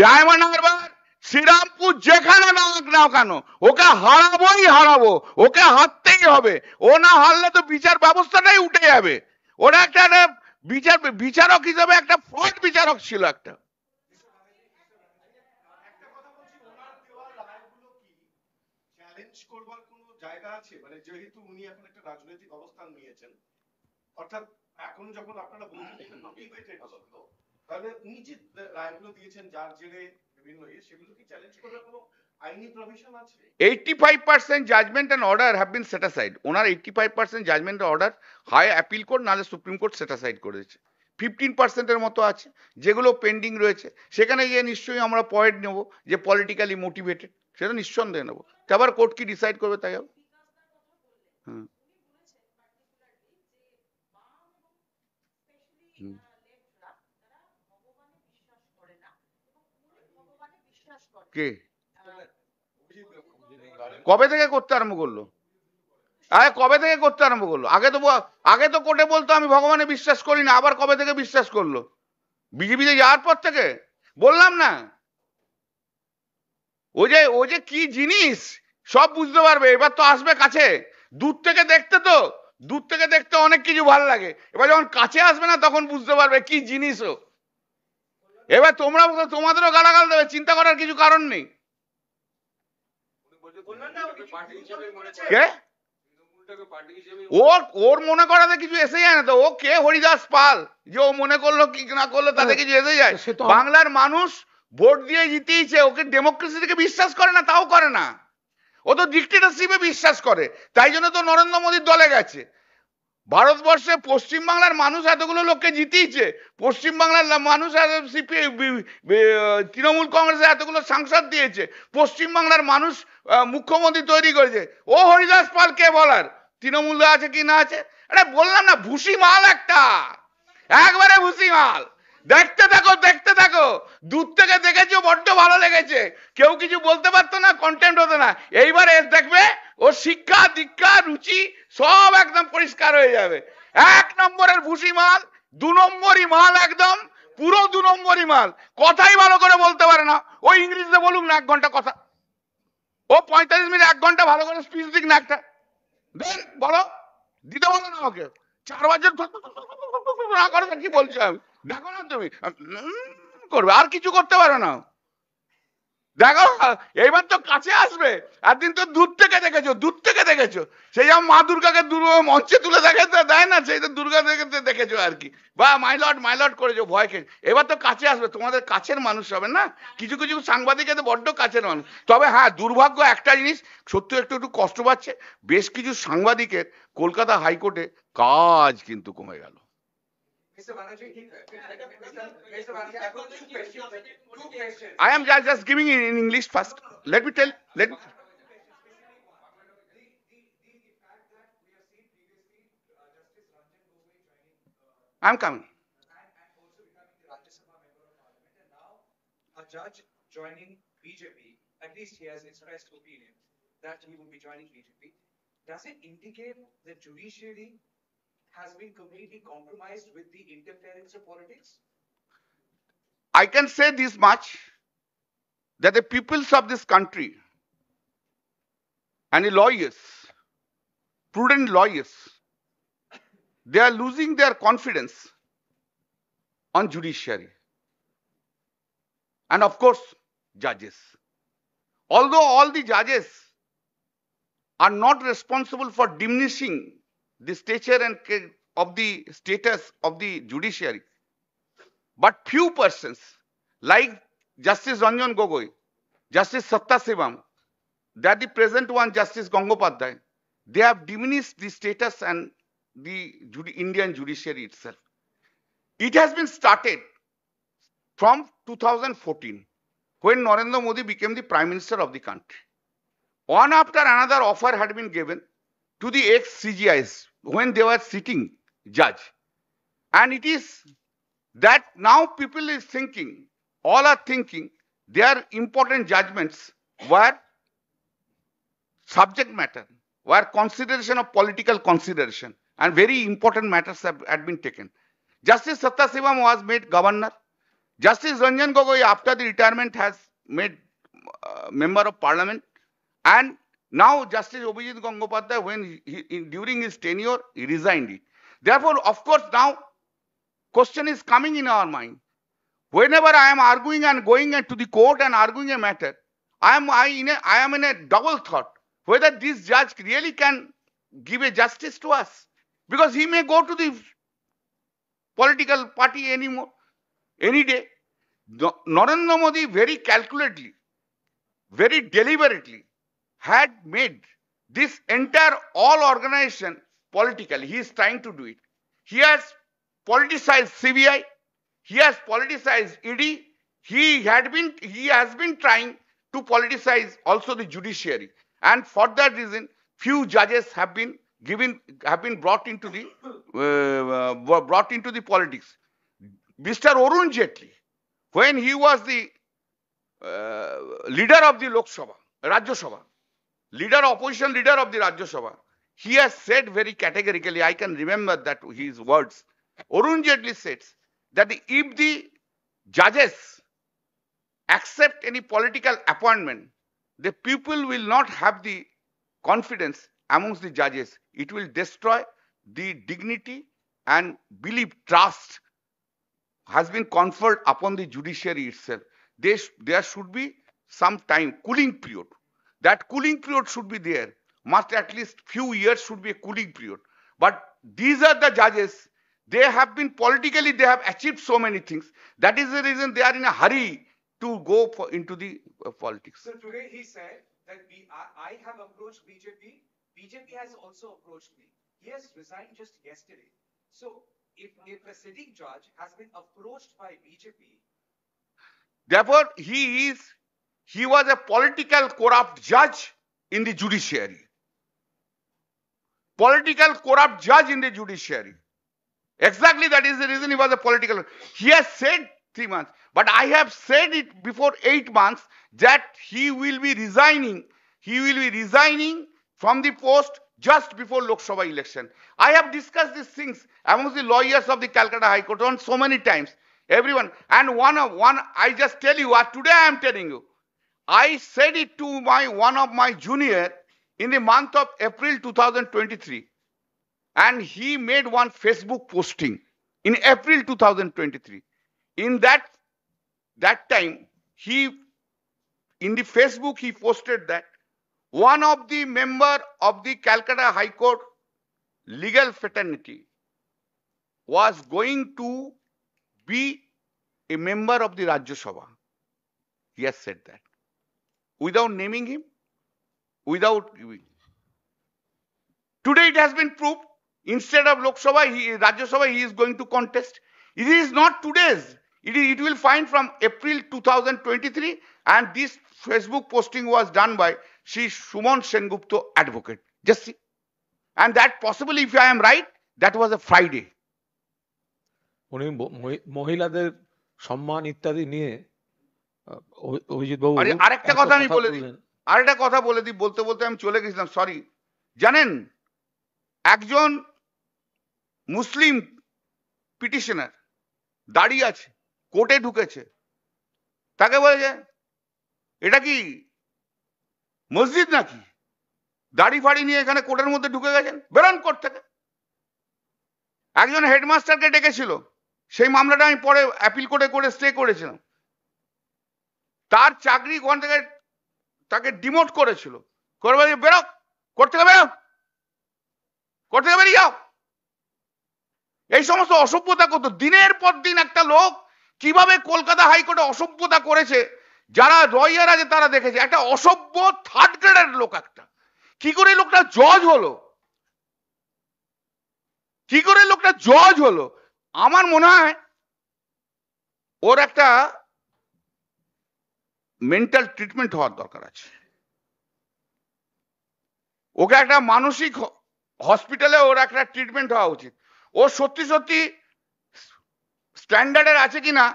ডায়মন্ড হারবার, শ্রীরামপুর, যেখানে না কেন ওকে হারাবো, ওকে হারতেই হবে। ও না হারলে তো বিচার ব্যবস্থাটাই উঠে যাবে। ওরা একটা বিচারক হিসেবে একটা ফ্রড বিচারক ছিল একটা। করবার কোনো জায়গা আছে? মানে যেহেতু উনি এখন একটা রাজনৈতিক অবস্থান নিয়েছেন, অর্থাৎ এখন যখন আপনারা বলছেন তাহলে উনি যে রায়গুলো দিয়েছেন যার জেরে বিভিন্ন সেগুলো কি চ্যালেঞ্জ করবার কোনো আইনি প্রভিশন আছে? 85% judgment and order have been set aside. ওনার 85% judgment order high appeal court নাহলে সুপ্রিম কোর্ট সেট অ্যাসাইড করেছে। 15% মতো আছে যেগুলো পেন্ডিং রয়েছে, সেখানে গিয়ে নিশ্চয়ই আমরা পয়েন্ট নেব যে পলিটিক্যালি মোটিভেটেড, সেটা নিঃসন্দেহে নেবো। আবার কোর্ট কি ডিসাইড করবে তাই হবে। কে কবে থেকে করতে আরম্ভ করলো? আরে কবে থেকে করতে আরম্ভ করলো? আগে তো কোর্টে বলতো আমি ভগবানে বিশ্বাস করি না, আবার কবে থেকে বিশ্বাস করলো? বিজেপিতে যাওয়ার পর থেকে। বললাম না, ও যে কি জিনিস সব বুঝতে পারবে। এবার তো আসবে কাছে, দূর থেকে দেখতে তো, দূর থেকে দেখতে অনেক কিছু ভালো লাগে, এবার যখন কাছে আসবে না তখন বুঝতে পারবে কি জিনিস ও। এবার তোমাদেরও গালাগাল দেবে, চিন্তা করার কিছু কারণ নেই। কে ওর মনে করাতে কিছু এসে যায় না তো। ও কে হরিদাস পাল যে ও মনে করলো কি না করলো তাতে কিছু এসে যায়? বাংলার মানুষ ভোট দিয়ে জিতিয়েছে, ওকে ডেমোক্রেসি থেকে বিশ্বাস করে না, তাও করে না। ও তো ডিক্টেটরশিপে বিশ্বাস করে, তাই জন্য তো নরেন্দ্র মোদীর দলে গেছে। ভারতবর্ষে পশ্চিমবাংলার মানুষ এতগুলো লোককে জিতিয়েছে, পশ্চিমবাংলার মানুষ তৃণমূল কংগ্রেসে এতগুলো সাংসদ দিয়েছে, পশ্চিমবাংলার মানুষ মুখ্যমন্ত্রী তৈরি করেছে। ও হরিদাস পাল কে বলার? তৃণমূলে আছে কি না আছে? আরে বললাম না, ভুসি মাল একটা, একবারে ভুসি মাল। দেখতে থাকো দেখতে থাকো, দূর থেকে দেখেছো, বড্ড ভালো লেগেছে, কেউ কিছু বলতে পারতো না, কন্টেন্ট হতো না। এইবারে দেখবে ওর শিক্ষা দীক্ষা রুচি সব একদম পরিষ্কার হয়ে যাবে। এক নম্বরের ভুসি মাল, দু নম্বরই মাল, একদম পুরো দু নম্বরই মাল। কথাই ভালো করে বলতে পারে না। ও ইংরেজিতে বলুক না 1 ঘন্টা কথা, ও 45 মিনিট 1 ঘন্টা ভালো করে স্পিচ দিক না একটা। দেন বলো, দিতে বলো না ওকে। 4 বছর না করে কি বলছো? আমি দেখো না তুমি করবে, আর কিছু করতে পারো না। দেখো এইবার তো কাছে আসবে, একদিন তো দূর থেকে দেখেছো, দূর থেকে দেখেছো। সেই যেমন মা দুর্গাকে মঞ্চে তুলে দেয় না, সেই তো দুর্গা দেখেছো আর কি, বা মাইলট করেছো ভয় খেয়ে। এবার তো কাছে আসবে, তোমাদের কাছের মানুষ হবে না। কিছু কিছু সাংবাদিকের তো বড্ড কাছের মানুষ। তবে হ্যাঁ, দুর্ভাগ্য একটা জিনিস, সত্যি একটু কষ্ট পাচ্ছে বেশ কিছু সাংবাদিকের, কলকাতা হাইকোর্টে কাজ কিন্তু কমে গেল। Mr. Banerjee, Mr. Banerjee, I've got 2 questions. I am just giving in English first. Let me tell. The fact that we have seen previously Justice Ranjan Gogoi joining I'm coming. and also becoming the Rajya Sabha member of Parliament, and now a judge joining BJP. At least he has expressed opinion that he will be joining BJP. Does it indicate the judiciary has been completely compromised with the interference of politics? I can say this much, that the peoples of this country and the lawyers, prudent lawyers, they are losing their confidence on judiciary. And of course, judges. Although all the judges are not responsible for diminishing the stature and of the status of the judiciary, but few persons like Justice Ranjan Gogoi, Justice Satta Shivam, that the present one Justice Gangopadhyay, they have diminished the status and the Indian judiciary itself. It has been started from 2014, when Narendra Modi became the Prime Minister of the country. One after another offer had been given to the ex-CGIs when they were sitting judge. And it is that now people is thinking, all are thinking, their important judgments were subject matter, were consideration of political consideration, and very important matters had been taken. Justice Satta Shivam was made governor. Justice Ranjan Gogoi, after the retirement, has made member of parliament. And now Justice Abhijit Gangopadhyay, when during his tenure, he resigned it. Therefore, of course, now question is coming in our mind. Whenever I am arguing and going to the court and arguing a matter, I am in a double thought whether this judge really can give a justice to us, because he may go to the political party any day. Narendra Modi very calculatedly, very deliberately had made this entire all organization political. He is trying to do it. He has politicized CBI. He has politicized ED. He has been trying to politicize also the judiciary. And for that reason, few judges have been brought into the politics. Mr. Arun Jaitley, when he was the leader of the Lok Sabha, Rajya Sabha, leader, opposition leader of the Rajya Sabha, he has said very categorically, I can remember that his words. Arun Jaitley says that if the judges accept any political appointment, the people will not have the confidence amongst the judges. It will destroy the dignity and belief, trust has been conferred upon the judiciary itself. There should be some time, cooling period. That cooling period should be there. Must at least few years should be a cooling period. But these are the judges. They have been politically, they have achieved so many things. That is the reason they are in a hurry to go into the politics. So today he said that I have approached BJP. BJP has also approached me. He has resigned just yesterday. So if a sitting judge has been approached by BJP, therefore he was a political corrupt judge in the judiciary. Political corrupt judge in the judiciary. Exactly, that is the reason he was a political. He has said 3 months, but I have said it before 8 months that he will be resigning. He will be resigning from the post just before Lok Sabha election. I have discussed these things amongst the lawyers of the Calcutta High Court on so many times. Everyone, and one, I just tell you, today I am telling you, I said it to one of my junior in the month of April 2023. And he made one Facebook posting in April 2023. In that time, in the Facebook, he posted that one of the member of the Calcutta High Court legal fraternity was going to be a member of the Rajya Sabha. He has said that. Without naming him, without giving. Today it has been proved. Instead of Lok Sabha, Rajya Sabha, he is going to contest. It is not today's. It will find from April 2023, and this Facebook posting was done by Shri Suman Sengupta advocate. Just see. And that possibly, if I am right, that was a Friday. উনি মহিলাদের সম্মান ইত্যাদি নিয়ে অভিজিৎ বাবু আরেকটা কথা আমি বলে দিই, আরেকটা কথা বলে দিই, বলতে বলতে আমি চলে গেছিলাম, সরি। জানেন, একজন মুসলিম পিটিশনার দাঁড়িয়ে আছে, কোর্টে ঢুকেছে, তাকে বলেছে এটা কি মসজিদ নাকি? দাড়ি ফাড়ি নিয়ে এখানে কোর্টের মধ্যে ঢুকে গেছেন, বেরোন কোর্ট থেকে। একজন হেডমাস্টারকে ডেকেছিল, সেই মামলাটা আমি পরে অ্যাপিল করে স্টে করেছিলাম। তার চাকরি ওখান থেকে তাকে ডিমোট করেছিল, করবে বেরো, কোর্ট থেকে বেরো, কোর্ট থেকে বেরিয়ে যাও। এই সমস্ত অসভ্যতা করত। দিনের পর দিন একটা লোক কিভাবে কলকাতা হাইকোর্টে অসভ্যতা করেছে, যারা লয়ার আছে তারা দেখেছে। একটা অসভ্য থার্ড গ্রেডের লোক, একটা কি করে লোকটা জজ হলো, কি করে লোকটা জজ হলো? আমার মনে হয় ওর একটা মেন্টাল ট্রিটমেন্ট হওয়ার দরকার আছে। ওকে একটা মানসিক হসপিটালে ওর একটা ট্রিটমেন্ট হওয়া উচিত। ও সত্যি সত্যি স্ট্যান্ডার্ডের আছে কিনা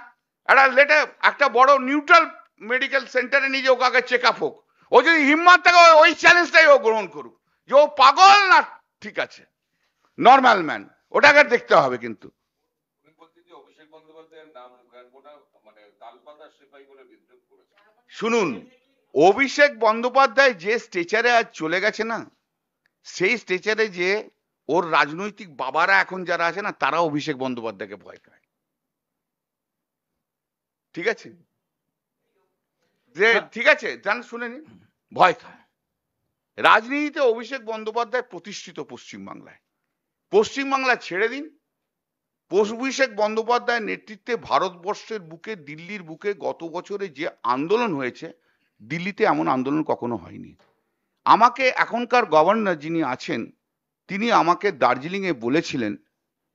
একটা বড় নিউট্রাল মেডিকেল সেন্টারে নিয়ে ওকে আগে চেক আপ হোক। ও যদি হিম্মত থাকে ওই চ্যালেঞ্জটাই ও গ্রহণ করুক, যে ও পাগল না ঠিক আছে নর্মাল ম্যান, ওটাকে দেখতে হবে। কিন্তু শুনুন, অভিষেক বন্দ্যোপাধ্যায় যে স্টেচারে আজ চলে গেছে না, সেই স্টেচারে যে ওর রাজনৈতিক বাবারা এখন যারা আছে না, তারা অভিষেক বন্দ্যোপাধ্যায়কে ভয় পায়। ঠিক আছে, যে ঠিক আছে জান, শুনে নিন, ভয় খায়। রাজনীতিতে অভিষেক বন্দ্যোপাধ্যায় প্রতিষ্ঠিত পশ্চিমবাংলায়। পশ্চিমবাংলা ছেড়ে দিন, অভিষেক বন্দ্যোপাধ্যায়ের নেতৃত্বে ভারতবর্ষের বুকে, দিল্লির বুকে গত বছরে যে আন্দোলন হয়েছে, দিল্লিতে এমন আন্দোলন কখনো হয়নি। আমাকে এখনকার গভর্নর যিনি আছেন, তিনি আমাকে দার্জিলিংয়ে বলেছিলেন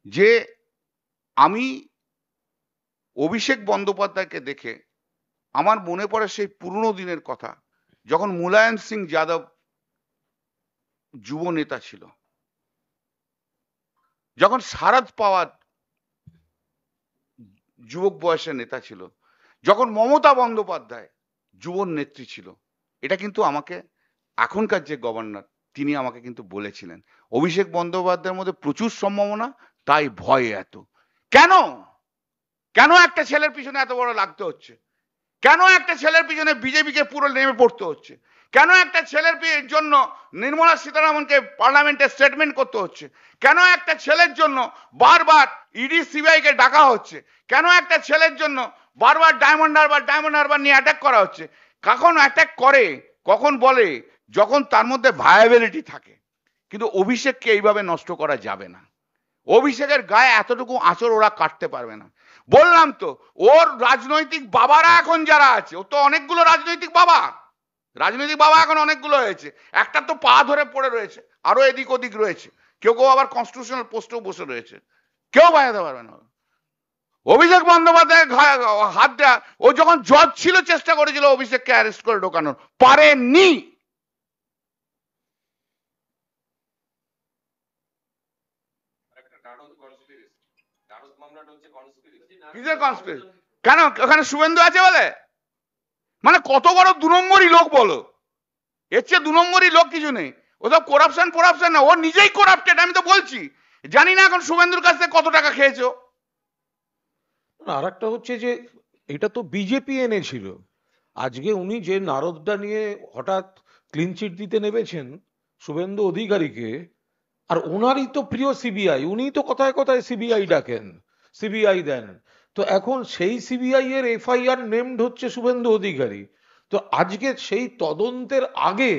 যে আমি অভিষেক বন্দ্যোপাধ্যায়কে দেখে আমার মনে পড়ে সেই পুরনো দিনের কথা, যখন মুলায়ম সিং যাদব যুব নেতা ছিল, যখন শারদ পাওয়ার যুবক বয়সের নেতা ছিল, যখন মমতা বন্দ্যোপাধ্যায় যুব নেত্রী ছিল। এটা কিন্তু আমাকে এখনকার যে গভর্নর তিনি আমাকে কিন্তু বলেছিলেন অভিষেক বন্দ্যোপাধ্যায়ের মধ্যে প্রচুর সম্ভাবনা, তাই ভয় এত। কেন কেন একটা ছেলের পিছনে এত বড় লাগতে হচ্ছে? কেন একটা ছেলের পিছনে বিজেপিকে পুরো নেমে পড়তে হচ্ছে? কেন একটা ছেলের জন্য নির্মলা সীতারামনকে পার্লামেন্টে স্টেটমেন্ট করতে হচ্ছে? কেন একটা ছেলের জন্য বারবার ইডি সিবিআই কে ডাকা হচ্ছে? কেন একটা ছেলের জন্য বারবার ডায়মন্ড হারবার নিয়ে অ্যাটাক করা হচ্ছে? কখন অ্যাটাক করে, কখন বলে, যখন তার মধ্যে ভায়াবিলিটি থাকে। কিন্তু অভিষেককে এইভাবে নষ্ট করা যাবে না। অভিষেকের গায়ে এতটুকু আঁচড় ওরা কাটতে পারবে না। বললাম তো, ওর রাজনৈতিক বাবারা এখন যারা আছে, ও তো অনেকগুলো রাজনৈতিক বাবা এখন অনেকগুলো হয়েছে। একটা তো পা ধরে পড়ে রয়েছে, আরো এদিক ওদিক রয়েছে, কেউ কেউ আবার কনস্টিটিউশনাল পোস্টেও বসে রয়েছে, কেউ বাজাতে পারবে না। অভিষেক বন্দ্যোপাধ্যায় হাত দেয়া, ও যখন জজ ছিল চেষ্টা করেছিল অভিষেককে অ্যারেস্ট করে ঢোকানোর, পারেনি। কিসের কনস্পিরেসি? কেন ওখানে শুভেন্দু আছে বলে? মানে কত বড় 2 নম্বরই লোক বলো, এর চেয়ে 2 নম্বরই লোক কিছু নেই। ওসব করাপশন না, ও নিজেই করাপ্টেড। আমি তো বলছি, জানি না এখন শুভেন্দুর কাছ থেকে কত টাকা খেয়েছো। আর একটা হচ্ছে যে এটা তো বিজেপি এনেছিল। আজকে উনি যে নারদটা নিয়ে হঠাৎ ক্লিন চিট দিতে নেমেছেন শুভেন্দু অধিকারীকে, আর ওনারই তো প্রিয় সিবিআই, উনি তো কথায় কথায় সিবিআই ডাকেন, সিবিআই দেন। তো এখন সেই সিবিআই এর এফআইআর নেমড হচ্ছে শুভেন্দু অধিকারী। তো আজকে সেই তদন্তের আগে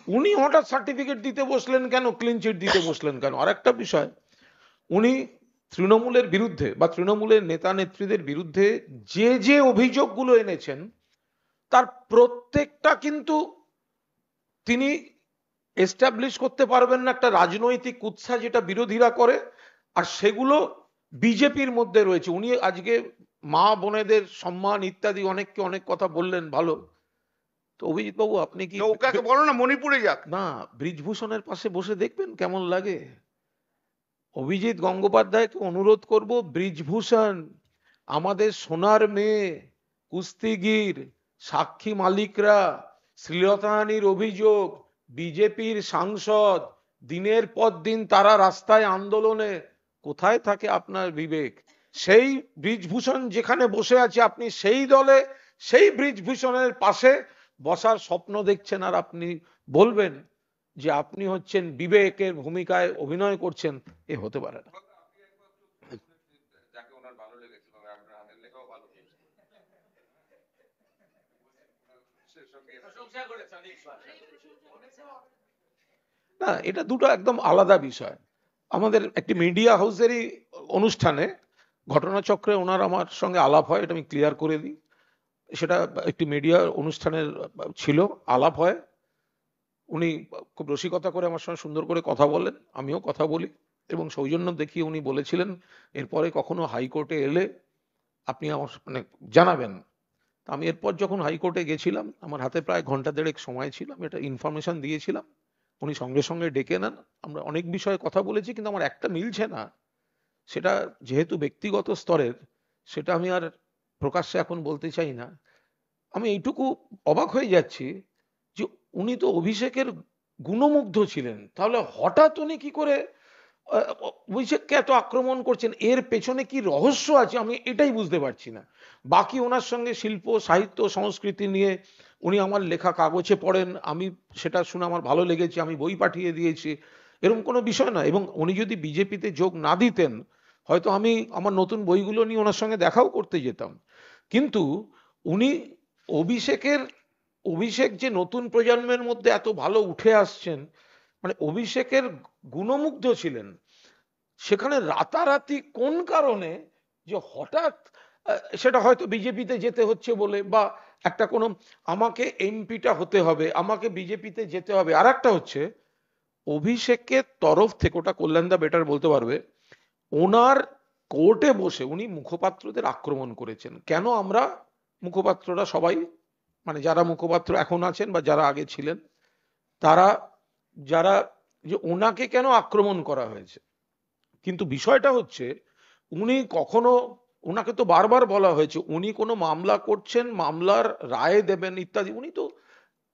উনি হঠাৎ সার্টিফিকেট দিতে বসলেন কেন, ক্লিন চিট দিতে বসলেন কেন? আর একটা বিষয়, উনি তৃণমূলের বিরুদ্ধে বা তৃণমূলের নেতা নেত্রীদের বিরুদ্ধে যে যে অভিযোগগুলো এনেছেন তার প্রত্যেকটা কিন্তু তিনি এস্টাবলিশ করতে পারবেন না একটা রাজনৈতিক কুৎসা যেটা বিরোধীরা করে, আর সেগুলো বিজেপির মধ্যে রয়েছে। উনি আজকে মা বোনেদের সম্মান ইত্যাদি অনেককে অনেক কথা বললেন, ভালো। তো অভিজিৎ বাবু আপনি কি ওকে বলো না মণিপুরে যাক না, ব্রিজভূষণের পাশে বসে দেখবেন কেমন লাগে। অভিজিৎ গঙ্গোপাধ্যায়কে অনুরোধ করব, ব্রিজভূষণ আমাদের সোনার মেয়ে, কুস্তিগির, সাক্ষী মালিকরা, শ্লীলতাহানির অভিযোগ, বিজেপির সাংসদ, দিনের পর দিন তারা রাস্তায় আন্দোলনে, কোথায় থাকে আপনার বিবেক? সেই ব্রিজভূষণ যেখানে বসে আছে আপনি সেই দলে, সেই ব্রিজভূষণের পাশে বসার স্বপ্ন দেখছেন, আর আপনি বলবেন যে আপনি হচ্ছেন বিবেকের ভূমিকায় অভিনয় করছেন, এ হতে পারে না। না, এটা দুটো একদম আলাদা বিষয়। আমাদের একটি মিডিয়া হাউসেরই অনুষ্ঠানে ঘটনাচক্রে ওনার আমার সঙ্গে আলাপ হয়, এটা আমি ক্লিয়ার করে দিই। সেটা একটি মিডিয়া অনুষ্ঠানের ছিল, আলাপ হয়। উনি খুব রসিকতা করে আমার সঙ্গে সুন্দর করে কথা বলেন, আমিও কথা বলি, এবং সৌজন্য দেখিয়ে উনি বলেছিলেন এরপরে কখনো হাইকোর্টে এলে আপনি আমার মানে জানাবেন। আমি এরপর যখন হাইকোর্টে গেছিলাম, আমার হাতে প্রায় ঘন্টা দেড়েক সময় ছিল, আমি একটা ইনফরমেশন দিয়েছিলাম, উনি সঙ্গে সঙ্গে ডেকে নেন। আমরা অনেক বিষয়ে কথা বলেছি, কিন্তু আমার একটা মিলছে না, সেটা যেহেতু ব্যক্তিগত স্তরের, সেটা আমি আর প্রকাশ্যে এখন বলতে চাই না। আমি এইটুকু অবাক হয়ে যাচ্ছি যে উনি তো অভিষেকের গুণমুগ্ধ ছিলেন, তাহলে হঠাৎ উনি কি করে অভিষেককে এত আক্রমণ করছেন? এর পেছনে কি রহস্য আছে আমি এটাই বুঝতে পারছি না। বাকি ওনার সঙ্গে শিল্প সাহিত্য সংস্কৃতি নিয়ে উনি আমার লেখা কাগজে পড়েন, আমি সেটা শুনে আমার ভালো লেগেছে, আমি বই পাঠিয়ে দিয়েছি, এরকম কোনো বিষয় না। এবং উনি যদি বিজেপিতে যোগ না দিতেন, হয়তো আমি আমার নতুন বইগুলো নিয়ে ওনার সঙ্গে দেখাও করতে যেতাম। কিন্তু উনি অভিষেক যে নতুন প্রজন্মের মধ্যে এত ভালো উঠে আসছেন, মানে অভিষেকের গুণমুগ্ধ ছিলেন। সেখানে রাতারাতি কোন কারণে যে হঠাৎ সেটা হয়তো বিজেপিতে যেতে হচ্ছে বলে, বা একটা কোনো আমাকে এমপিটা হতে হবে, আমাকে বিজেপিতে যেতে হবে। আর একটা হচ্ছে অভিষেকের তরফ থেকে, ওটা কল্যাণদা বেটার বলতে পারবে, ওনার কোর্টে বসে উনি মুখপাত্রদের আক্রমণ করেছেন। কেন আমরা মুখপাত্ররা সবাই, মানে যারা মুখপাত্র এখন আছেন বা যারা আগে ছিলেন, তারা যারা, যে ওনাকে কেন আক্রমণ করা হয়েছে। কিন্তু বিষয়টা হচ্ছে উনি কখনো ওনাকে তো বারবার বলা হয়েছে উনি কোনো মামলা করছেন, মামলার রায় দেবেন ইত্যাদি। উনি তো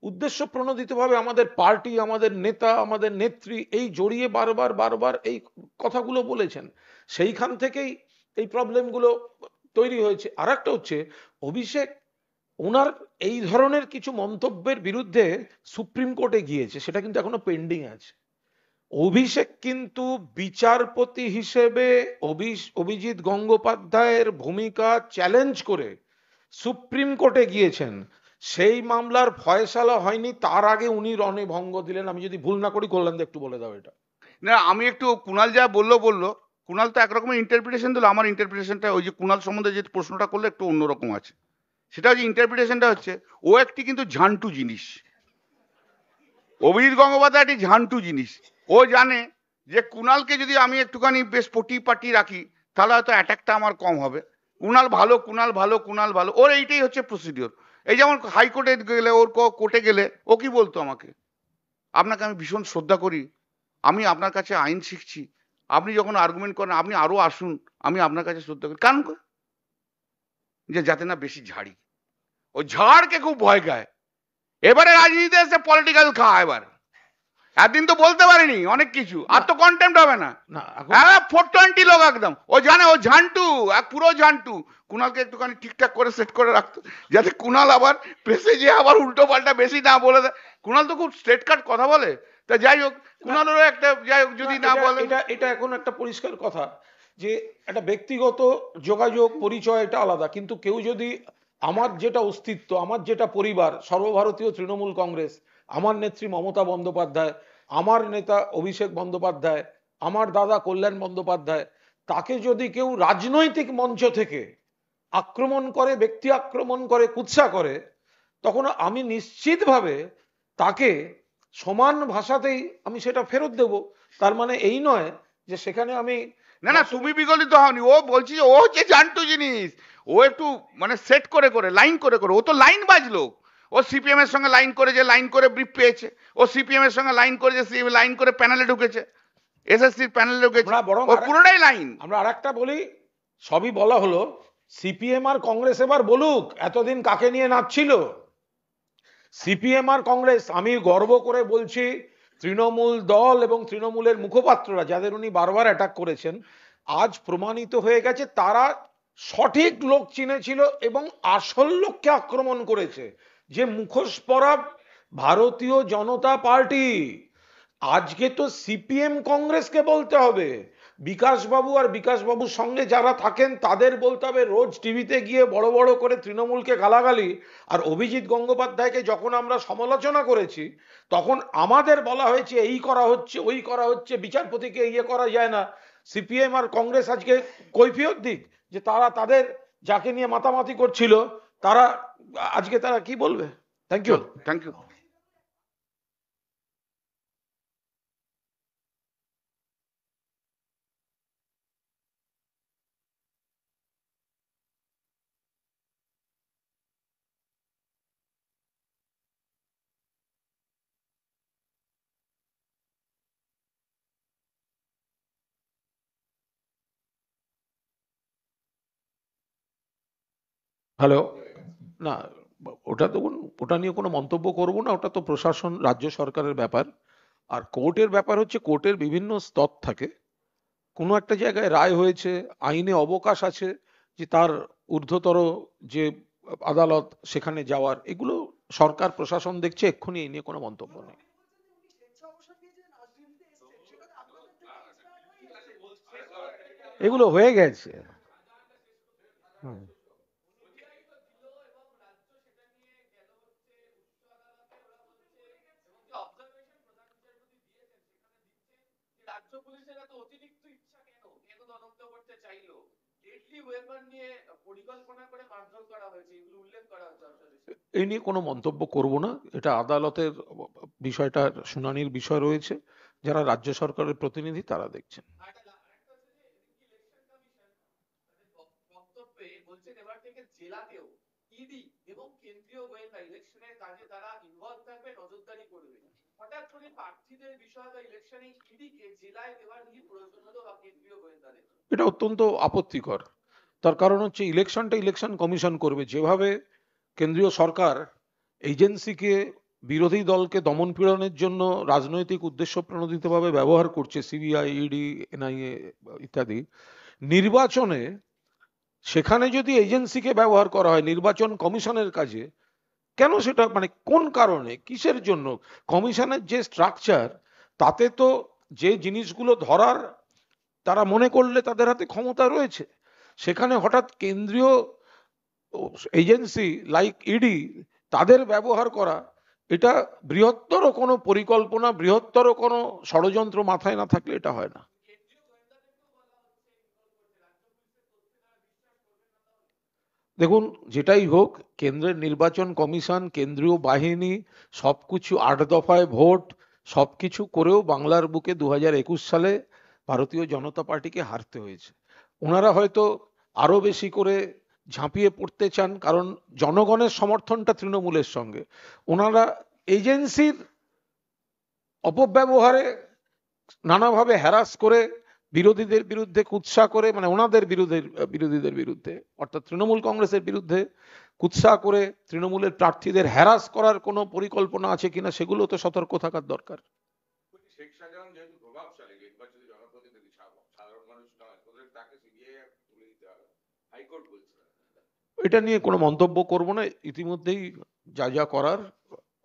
উদ্দেশ্য প্রণোদিতভাবে আমাদের পার্টি, আমাদের নেতা, আমাদের নেত্রী এই জড়িয়ে বারবার বারবার এই কথাগুলো বলেছেন। সেইখান থেকেই এই প্রবলেমগুলো তৈরি হয়েছে। আর একটা হচ্ছে অভিষেক ওনার এই ধরনের কিছু মন্তব্যের বিরুদ্ধে সুপ্রিম কোর্টে গিয়েছে, সেটা কিন্তু এখনো পেন্ডিং আছে। অভিষেক কিন্তু বিচারপতি হিসেবে অভিজিৎ গঙ্গোপাধ্যায়ের ভূমিকা চ্যালেঞ্জ করে সুপ্রিম কোর্টে গিয়েছেন। সেই মামলার ফয়সালা হয়নি, তার আগে উনি রণে ভঙ্গ দিলেন। আমি যদি ভুল না করি, কল্যাণ একটু বলে দাও এটা। না, আমি একটু কুণাল যা বললো, কুণাল তো একরকমের ইন্টারপ্রিটেশন দিল, আমার ইন্টারপ্রিটেশনটা ওই যে কুণাল সম্বন্ধে যে প্রশ্নটা করলে একটু অন্যরকম আছে। সেটা হচ্ছে ইন্টারপ্রিটেশনটা হচ্ছে ও একটি কিন্তু ঝান্টু জিনিস, অভিজিৎ গঙ্গোপাধ্যায় একটি ঝান্টু জিনিস। ও জানে যে কুণালকে যদি আমি একটুখানি বেশ পটি রাখি তাহলে হয়তো অ্যাটাকটা আমার কম হবে। কুণাল ভালো, কুণাল ভালো, কুণাল ভালো, ওর এইটাই হচ্ছে প্রসিডিওর। এই যেমন হাইকোর্টে গেলে, ওর কোর্টে গেলে ও কি বলতো আমাকে, আপনাকে আমি ভীষণ শ্রদ্ধা করি, আমি আপনার কাছে আইন শিখছি, আপনি যখন আর্গুমেন্ট করেন আপনি আরো আসুন, আমি আপনার কাছে শ্রদ্ধা করি। কারণ যে যাতে না বেশি ঝাড়ি, ও ঝাড়কে খুব ভয় খায়। এবারে রাজনীতিতে এসে পলিটিক্যাল খাওয়া, এবার একদিন তো বলতে পারিনি অনেক কিছু, আর তো কন্টেম্পট হবে না। হ্যাঁ 420 লোক একদম, ও জানে ও ঝান্টু, এক পুরো ঝান্টু। কুণালকে একটুখানি ঠিকঠাক করে সেট করে রাখতো, যাতে কুণাল আবার প্রেসে যে আবার উল্টো পাল্টা বেশি না বলে দেয়। কুণাল তো খুব স্ট্রেট কাট কথা বলে, তা যাই হোক কুণালেরও একটা, যাই হোক যদি না বলে। এটা এখন একটা পরিষ্কার কথা যে একটা ব্যক্তিগত যোগাযোগ পরিচয় এটা আলাদা, কিন্তু কেউ যদি আমার যেটা অস্তিত্ব, আমার যেটা পরিবার, সর্বভারতীয় তৃণমূল কংগ্রেস, আমার নেত্রী মমতা বন্দ্যোপাধ্যায়, আমার নেতা অভিষেক বন্দ্যোপাধ্যায়, আমার দাদা কল্যাণ বন্দ্যোপাধ্যায়, তাকে যদি কেউ রাজনৈতিক মঞ্চ থেকে আক্রমণ করে, ব্যক্তি আক্রমণ করে, কুৎসা করে, তখন আমি নিশ্চিতভাবে তাকে সমান ভাষাতেই আমি সেটা ফেরত দেব। তার মানে এই নয় যে সেখানে আমি না না, তুমি বিগলিত হওনি। ও বলছি যে ও হচ্ছে জানতু জিনিস, ও একটু মানে সেট করে করে লাইন করে করে, ও তো লাইন বাজলো। ও সিপিএম এর সঙ্গে লাইন করে, যে লাইন করে ব্রিফ পেয়েছে, ও সিপিএম এর সঙ্গে লাইন করে, যে লাইন করে প্যানেলে ঢুকেছে, এসএসসির প্যানেলে ঢুকেছে, ও পুরোটাই লাইন। আমরা আরেকটা বলি, সবই বলা হলো, সিপিএম আর কংগ্রেস এবার বলুক এতদিন কাকে নিয়ে নাচছিল। সিপিএম আর কংগ্রেস, আমি গর্ব করে বলছি, তৃণমূল দল এবং তৃণমূলের মুখপাত্ররা যাদের উনি বারবার অ্যাটাক করেছেন, আজ প্রমাণিত হয়ে গেছে তারা সঠিক লোক চিনেছিল এবং আসল লোককে আক্রমণ করেছে, যে মুখোশ পরা ভারতীয় জনতা পার্টি। আজকে তো সিপিএম কংগ্রেসকে বলতে হবে, বিকাশ বাবু আর বিকাশ বাবুর সঙ্গে যারা থাকেন তাদের বলতে হবে রোজ টিভিতে গিয়ে বড় বড় করে তৃণমূলকে গালাগালি। আর অভিজিৎ গঙ্গোপাধ্যায়কে যখন আমরা সমালোচনা করেছি তখন আমাদের বলা হয়েছে এই করা হচ্ছে, ওই করা হচ্ছে, বিচারপতিকে ইয়ে করা যায় না। সিপিএম আর কংগ্রেস আজকে কৈফিয়ত দিক যে তারা তাদের যাকে নিয়ে মাতামাতি করছিল, তারা আজকে তারা কি বলবে। Thank you. Thank you. Hello. না, ওটা নিয়ে কোনো মন্তব্য করব না, ওটা তো প্রশাসন, রাজ্য সরকারের ব্যাপার। আর কোর্টের ব্যাপার হচ্ছে, কোর্টের বিভিন্ন স্তর থাকে, কোনো একটা জায়গায় রায় হয়েছে, আইনে অবকাশ আছে যে তার ঊর্ধ্বতর যে আদালত সেখানে যাওয়ার, এগুলো সরকার প্রশাসন দেখছে, এক্ষুনি এই নিয়ে কোনো মন্তব্য নেই। এগুলো হয়ে গেছে। পুলিশের এত অতিরিক্ত ইচ্ছা কেন, কেন তদন্ত করতে চাইলো, ডেডলি ওয়েপন নিয়ে পরিকল্পনা করে মারধর করা হয়েছে, এগুলো উল্লেখ করা হয়েছে। এই নিয়ে কোনো মন্তব্য করব না, এটা আদালতের বিষয়টা, শুনানির বিষয় রয়েছে, যারা রাজ্য সরকারের প্রতিনিধি তারা দেখছেন। বক্তব্যে বলছেন এবার থেকে জেলাতেও ইডি এবং কেন্দ্রীয় গোয়েন্দা ইলেকশনের কাজে তারা ইনভলভ থাকবে, নজরদারি করবে। হঠাৎ করে প্রার্থীদের বিষয় বা ইলেকশনে ইডি কে জেলায় দেওয়ার কি প্রয়োজন হলো বা কেন্দ্রীয় গোয়েন্দাদের? এটা অত্যন্ত আপত্তিকর। তার কারণ হচ্ছে ইলেকশনটা ইলেকশন কমিশন করবে। যেভাবে কেন্দ্রীয় সরকার এজেন্সিকে বিরোধী দলকে দমন পীড়নের জন্য রাজনৈতিক উদ্দেশ্য প্রণোদিতভাবে ব্যবহার করছে, সিবিআই, ইডি, এনআইএ ইত্যাদি, নির্বাচনে সেখানে যদি এজেন্সিকে ব্যবহার করা হয় নির্বাচন কমিশনের কাজে, কেন সেটা মানে কোন কারণে, কিসের জন্য? কমিশনের যে স্ট্রাকচার, তাতে তো যে জিনিসগুলো ধরার তারা মনে করলে তাদের হাতে ক্ষমতা রয়েছে, সেখানে হঠাৎ কেন্দ্রীয় এজেন্সি লাইক ইডি তাদের ব্যবহার করা, এটা বৃহত্তর কোনো পরিকল্পনা, বৃহত্তর কোনো ষড়যন্ত্র মাথায় না থাকলে এটা হয় না। দেখুন, যেটাই হোক, কেন্দ্রের নির্বাচন কমিশন, কেন্দ্রীয় বাহিনী, সবকিছু 8 দফায় ভোট, সবকিছু করেও বাংলার বুকে 2021 সালে ভারতীয় জনতা পার্টিকে হারতে হয়েছে। ওনারা হয়তো আরো বেশি করে ঝাঁপিয়ে পড়তে চান, কারণ জনগণের সমর্থনটা তৃণমূলের সঙ্গে। ওনারা এজেন্সির অপব্যবহারে নানাভাবে হ্যারাস করে, বিরোধীদের বিরুদ্ধে কুৎসা করে, মানে ওনাদের বিরোধীদের বিরুদ্ধে অর্থাৎ তৃণমূল কংগ্রেসের বিরুদ্ধে কুৎসা করে তৃণমূলের প্রার্থীদের হ্যারাস করার কোনো পরিকল্পনা আছে কিনা সেগুলো তো সতর্ক থাকার দরকার। শেখ শাহজাহান যেহেতু প্রভাবশালী নির্বাচিত জনপ্রতিনিধি, সাধারণ মানুষ নয়, ওদের তাকে সিবিআই তুলে দিতে হবে, হাইকোর্ট বলছে। এটা নিয়ে কোনো মন্তব্য করব না। ইতিমধ্যেই যা যা করার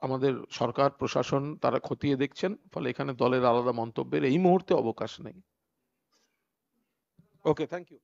আমাদের সরকার প্রশাসন তারা খতিয়ে দেখছেন, ফলে এখানে দলের আলাদা মন্তব্যের এই মুহূর্তে অবকাশ নেই। ওকে, থ্যাংক ইউ।